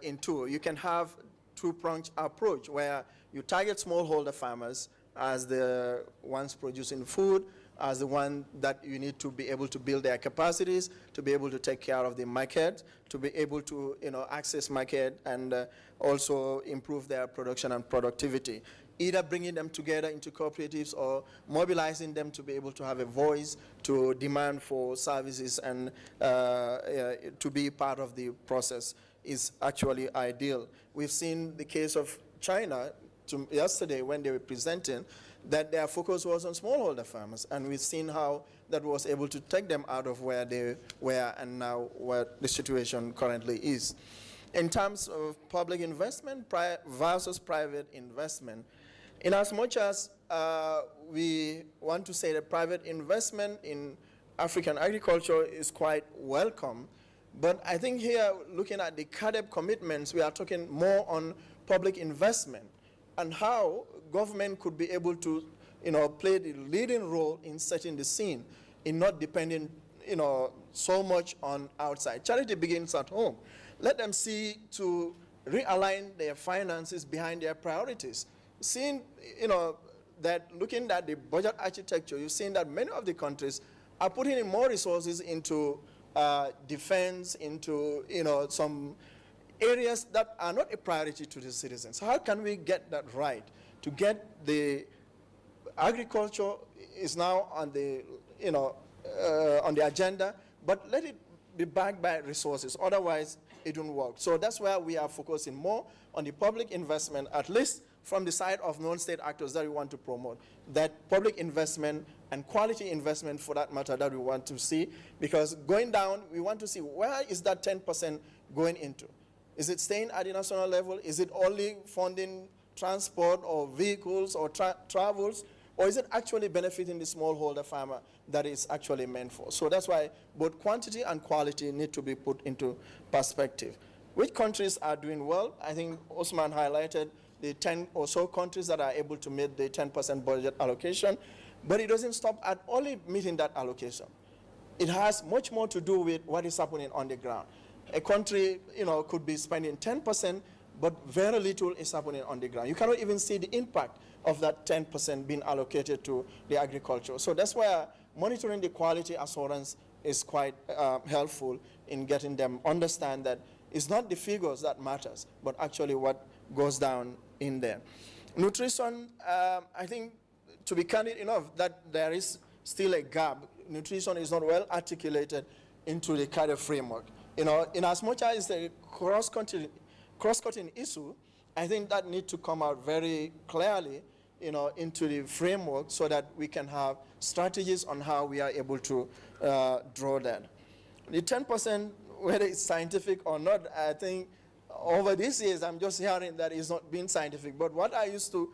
in two. You can have two-pronged approach where you target smallholder farmers as the ones producing food, as the one that you need to be able to build their capacities, to be able to take care of the market, to be able to access market, and also improve their production and productivity. Either bringing them together into cooperatives or mobilizing them to be able to have a voice to demand for services and to be part of the process is actually ideal. We've seen the case of China yesterday when they were presenting that their focus was on smallholder farmers, and we've seen how that was able to take them out of where they were and now where the situation currently is. In terms of public investment versus private investment, in as much as we want to say that private investment in African agriculture is quite welcome, but I think here, looking at the CAADP commitments, we are talking more on public investment and how government could be able to, play the leading role in setting the scene, in not depending, so much on outside. Charity begins at home. Let them see to realign their finances behind their priorities. Seeing, that looking at the budget architecture, you've seen that many of the countries are putting in more resources into defense, into, some areas that are not a priority to the citizens. How can we get that right? To get the agriculture is now on the, on the agenda, but let it be backed by resources. Otherwise, it won't work. So that's where we are focusing more on the public investment, at least from the side of non-state actors that we want to promote. That public investment and quality investment, for that matter, that we want to see. Because going down, we want to see where is that 10% going into? Is it staying at the national level? Is it only funding transport or vehicles or travels? Or is it actually benefiting the smallholder farmer that is actually meant for? So that's why both quantity and quality need to be put into perspective. Which countries are doing well? I think Ousmane highlighted the 10 or so countries that are able to meet the 10% budget allocation. But it doesn't stop at only meeting that allocation. It has much more to do with what is happening on the ground. A country, could be spending 10%, but very little is happening on the ground. You cannot even see the impact of that 10% being allocated to the agriculture. So that's why monitoring the quality assurance is quite helpful in getting them understand that it's not the figures that matters, but actually what goes down in there. Nutrition, I think, to be candid enough, that there is still a gap. Nutrition is not well articulated into the CAADP framework. In as much as the cross-cutting issue, I think that needs to come out very clearly, into the framework so that we can have strategies on how we are able to draw that. The 10%, whether it's scientific or not, I think over these years, I'm just hearing that it's not been scientific. But what I used to,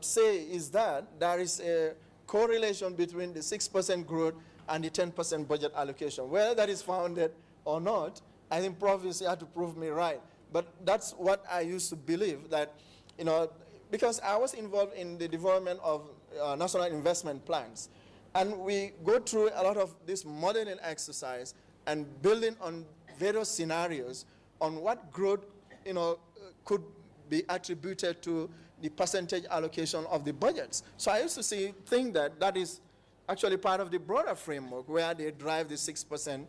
say is that there is a correlation between the 6% growth and the 10% budget allocation. Whether that is founded or not, I think Prof. had to prove me right. But that's what I used to believe, that, because I was involved in the development of national investment plans. And we go through a lot of this modeling exercise and building on various scenarios on what growth, could be attributed to the percentage allocation of the budgets. So I used to think that that is actually part of the broader framework where they drive the 6%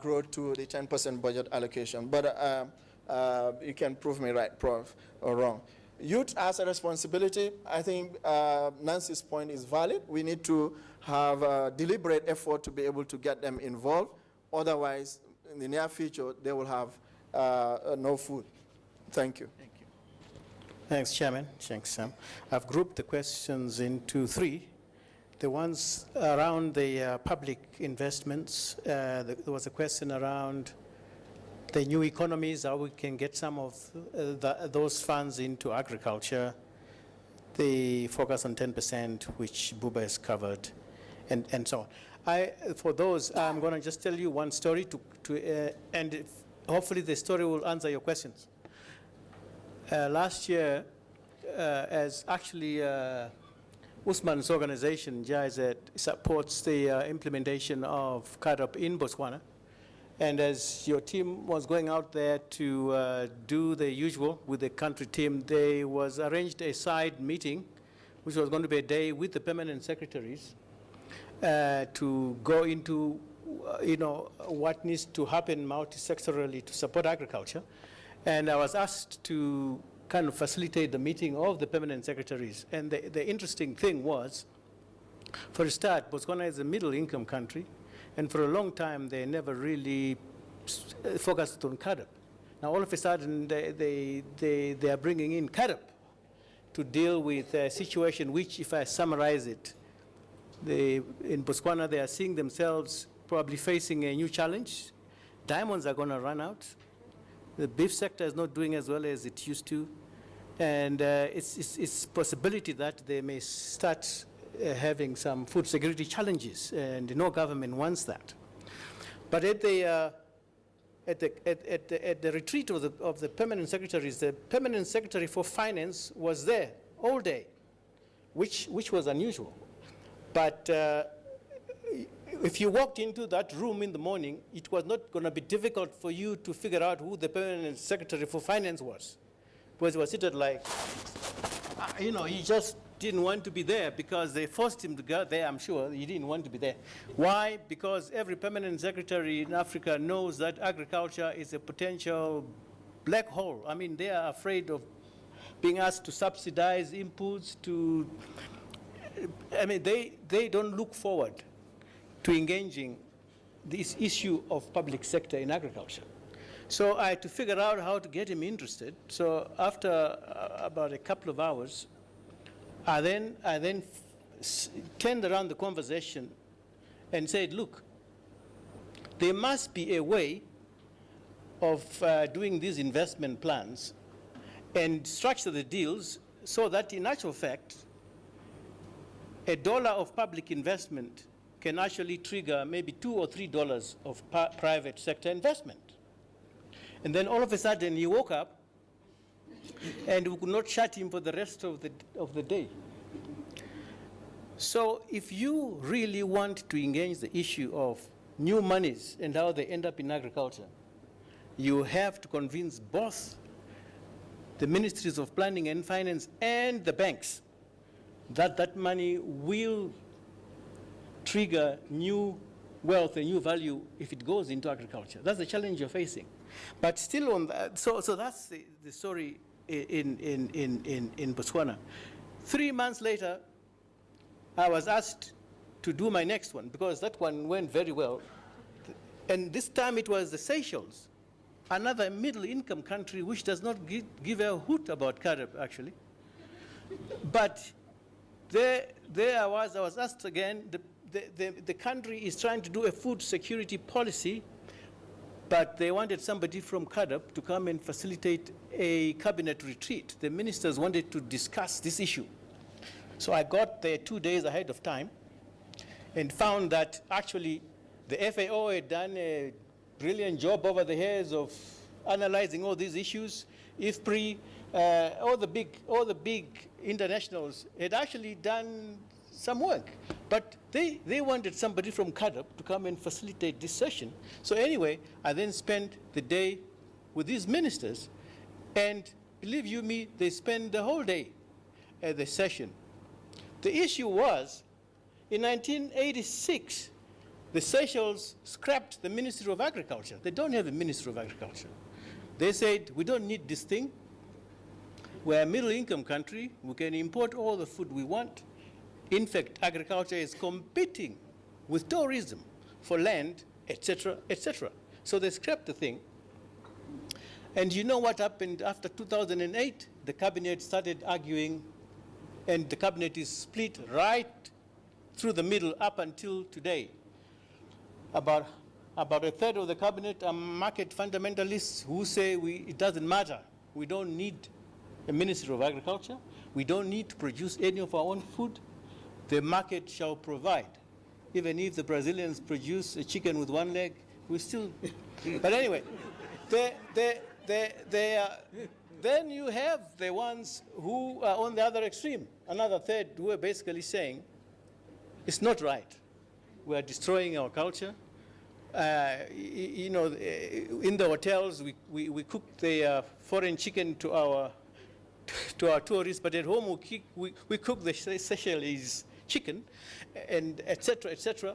growth to the 10% budget allocation. But you can prove me right, Prof, or wrong. Youth as a responsibility, I think Nancy's point is valid. We need to have a deliberate effort to be able to get them involved. Otherwise, in the near future, they will have no food. Thank you. Thank you. Thanks, Chairman. Thanks, Sam. I've grouped the questions into three. The ones around the public investments, there was a question around the new economies, how we can get some of those funds into agriculture, the focus on 10%, which Buba has covered, and so on. For those, I'm going to just tell you one story, and hopefully the story will answer your questions. Last year, as actually Ousmane's organization, GIZ, supports the implementation of CAADP in Botswana. And as your team was going out there to do the usual with the country team, there was arranged a side meeting, which was going to be a day with the permanent secretaries to go into, what needs to happen multi-sectorally to support agriculture. And I was asked to kind of facilitate the meeting of the permanent secretaries. And the interesting thing was, for a start, Botswana is a middle-income country. And for a long time, they never really focused on CAADP. Now, all of a sudden, they are bringing in CAADP to deal with a situation which, if I summarize it, in Botswana, they are seeing themselves probably facing a new challenge. Diamonds are going to run out. The beef sector is not doing as well as it used to. And it's possibility that they may start having some food security challenges, and no government wants that. But at the retreat of the permanent secretaries, the permanent secretary for finance was there all day, which was unusual. But if you walked into that room in the morning, it was not going to be difficult for you to figure out who the permanent secretary for finance was, because he was seated like, he just didn't want to be there because they forced him to go there. I'm sure he didn't want to be there. Why? Because every permanent secretary in Africa knows that agriculture is a potential black hole. I mean, they are afraid of being asked to subsidize inputs, they don't look forward to engaging this issue of public sector in agriculture. So I had to figure out how to get him interested. So after about a couple of hours, I then turned around the conversation and said, look, there must be a way of doing these investment plans and structure the deals so that in actual fact, $1 of public investment can actually trigger maybe $2 or $3 of private sector investment. And then all of a sudden he woke up And we could not shut him for the rest of the day. So if you really want to engage the issue of new monies and how they end up in agriculture, you have to convince both the ministries of planning and finance and the banks that that money will trigger new wealth and new value if it goes into agriculture. That's the challenge you're facing. But still on that, so that's the story in Botswana. 3 months later, I was asked to do my next one because that one went very well. And this time it was the Seychelles, another middle-income country which does not give a hoot about CAADP, actually. But there I was asked again, the country is trying to do a food security policy, but they wanted somebody from CAADP to come and facilitate a cabinet retreat. The ministers wanted to discuss this issue. So I got there 2 days ahead of time and found that actually the FAO had done a brilliant job over the years of analyzing all these issues. IFPRI, all the big internationals had actually done some work. But they wanted somebody from CAADP to come and facilitate this session. So anyway, I then spent the day with these ministers, and believe you me, they spent the whole day at the session. The issue was, in 1986, the Seychelles scrapped the Ministry of Agriculture. They don't have a Ministry of Agriculture. They said, we don't need this thing. We're a middle-income country. We can import all the food we want. In fact, agriculture is competing with tourism for land, etc., etc. So they scrapped the thing. And you know what happened after 2008? The cabinet started arguing, and the cabinet is split right through the middle up until today. About a third of the cabinet are market fundamentalists who say it doesn't matter. We don't need a Ministry of Agriculture. We don't need to produce any of our own food. The market shall provide. Even if the Brazilians produce a chicken with one leg, we still. But anyway, then you have the ones who are on the other extreme, another third, who are basically saying, it's not right. We are destroying our culture. You know, in the hotels, we cook the foreign chicken to our tourists, but at home we cook the Seychelles chicken, and et cetera, et cetera.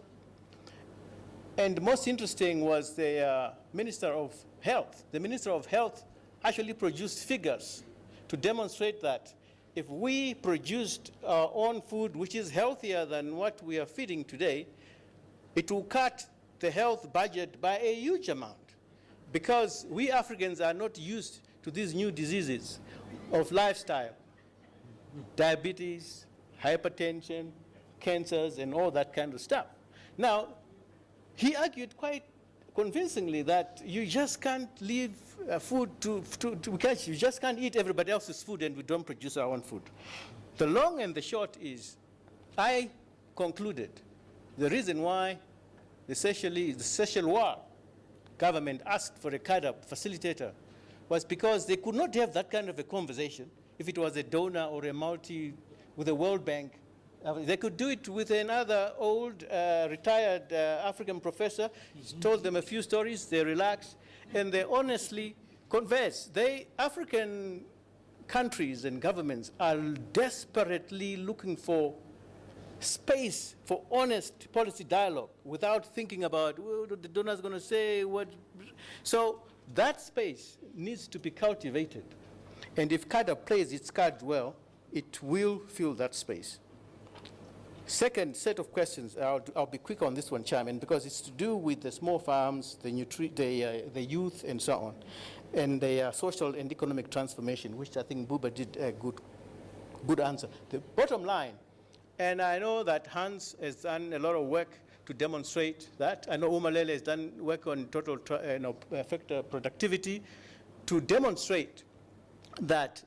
And most interesting was the Minister of Health. The Minister of Health actually produced figures to demonstrate that if we produced our own food, which is healthier than what we are feeding today, it will cut the health budget by a huge amount, because we Africans are not used to these new diseases of lifestyle, diabetes, hypertension, cancers, and all that kind of stuff. Now, he argued quite convincingly that you just can't leave food because you just can't eat everybody else's food and we don't produce our own food. The long and the short is, I concluded the reason why the Seychelles government asked for a CAADP facilitator was because they could not have that kind of a conversation if it was a donor or a multi with a World Bank. They could do it with another old, retired African professor. He told them a few stories, they relaxed, and they honestly converse. African countries and governments are desperately looking for space for honest policy dialogue without thinking about what the donor is going to say. So that space needs to be cultivated. And if CAADP plays its cards well, it will fill that space. Second set of questions, I'll be quick on this one, Chairman, because it's to do with the small farms, the youth, and so on, and the social and economic transformation, which I think Buba did a good answer. The bottom line, and I know that Hans has done a lot of work to demonstrate that. I know Umalele has done work on total factor productivity to demonstrate that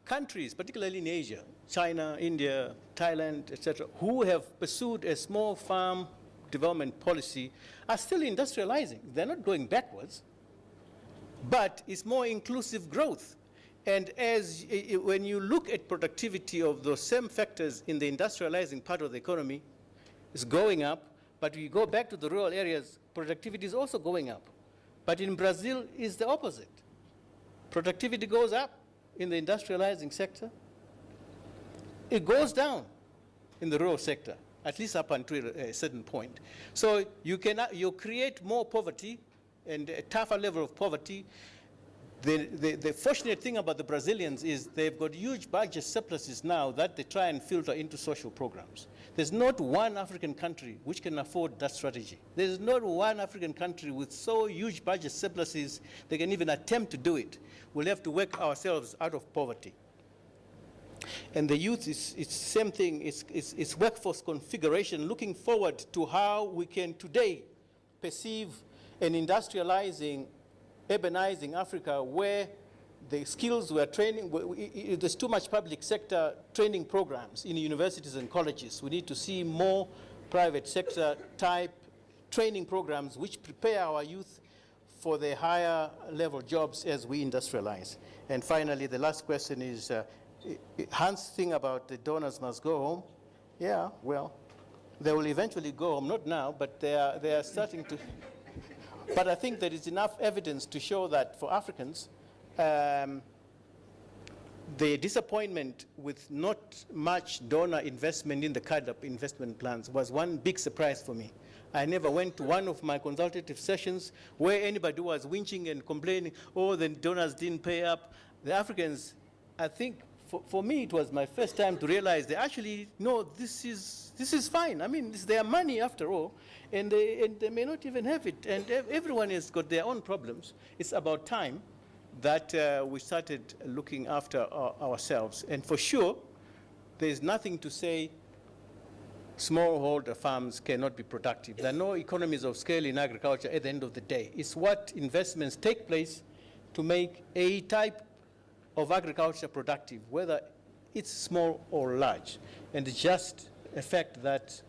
countries, particularly in Asia, China, India, Thailand, etc., who have pursued a small farm development policy are still industrializing. They're not going backwards, but it's more inclusive growth. And when you look at productivity of those same factors in the industrializing part of the economy, it's going up, but we go back to the rural areas, productivity is also going up. But in Brazil, it's the opposite. Productivity goes up in the industrializing sector. It goes down in the rural sector, at least up until a certain point. So you create more poverty and a tougher level of poverty. The fortunate thing about the Brazilians is they've got huge budget surpluses now that they try and filter into social programs. There's not one African country which can afford that strategy. There's not one African country with so huge budget surpluses they can even attempt to do it. We'll have to work ourselves out of poverty. And the youth, it's the same thing. It's workforce configuration, looking forward to how we can today perceive an industrializing, urbanizing Africa where the skills we're training, there's too much public sector training programs in universities and colleges. We need to see more private sector type training programs which prepare our youth for the higher level jobs as we industrialize. And finally, the last question is, Hans' thing about the donors must go home. Yeah, well, they will eventually go home, not now, but they are starting to. But I think there is enough evidence to show that for Africans, the disappointment with not much donor investment in the CAADP investment plans was one big surprise for me. I never went to one of my consultative sessions where anybody was whinging and complaining, oh, the donors didn't pay up. The Africans, I think, for me, it was my first time to realize they actually, no, this is fine. I mean, it's their money after all, and they may not even have it. And everyone has got their own problems. It's about time that we started looking after ourselves. And for sure, there's nothing to say smallholder farms cannot be productive. There are no economies of scale in agriculture at the end of the day. It's what investments take place to make a type of agriculture productive, whether it's small or large. And just a fact that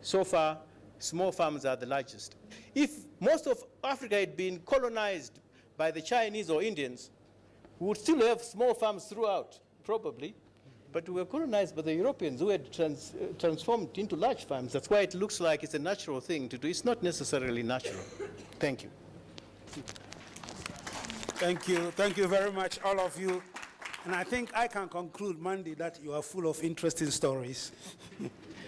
so far, small farms are the largest. If most of Africa had been colonized by the Chinese or Indians, we would still have small farms throughout, probably. But we were colonized by the Europeans who had transformed into large farms. That's why it looks like it's a natural thing to do. It's not necessarily natural. Thank you. Thank you. Thank you very much, all of you. And I think I can conclude, Mandi, that you are full of interesting stories.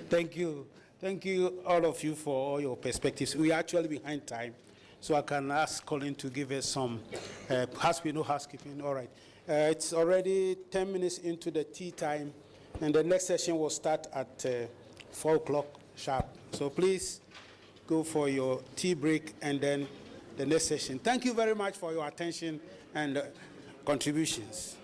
Thank you. Thank you, all of you, for all your perspectives. We are actually behind time, so I can ask Colin to give us some, no housekeeping, all right. It's already 10 minutes into the tea time, and the next session will start at 4 o'clock sharp. So please go for your tea break and then the next session. Thank you very much for your attention and contributions.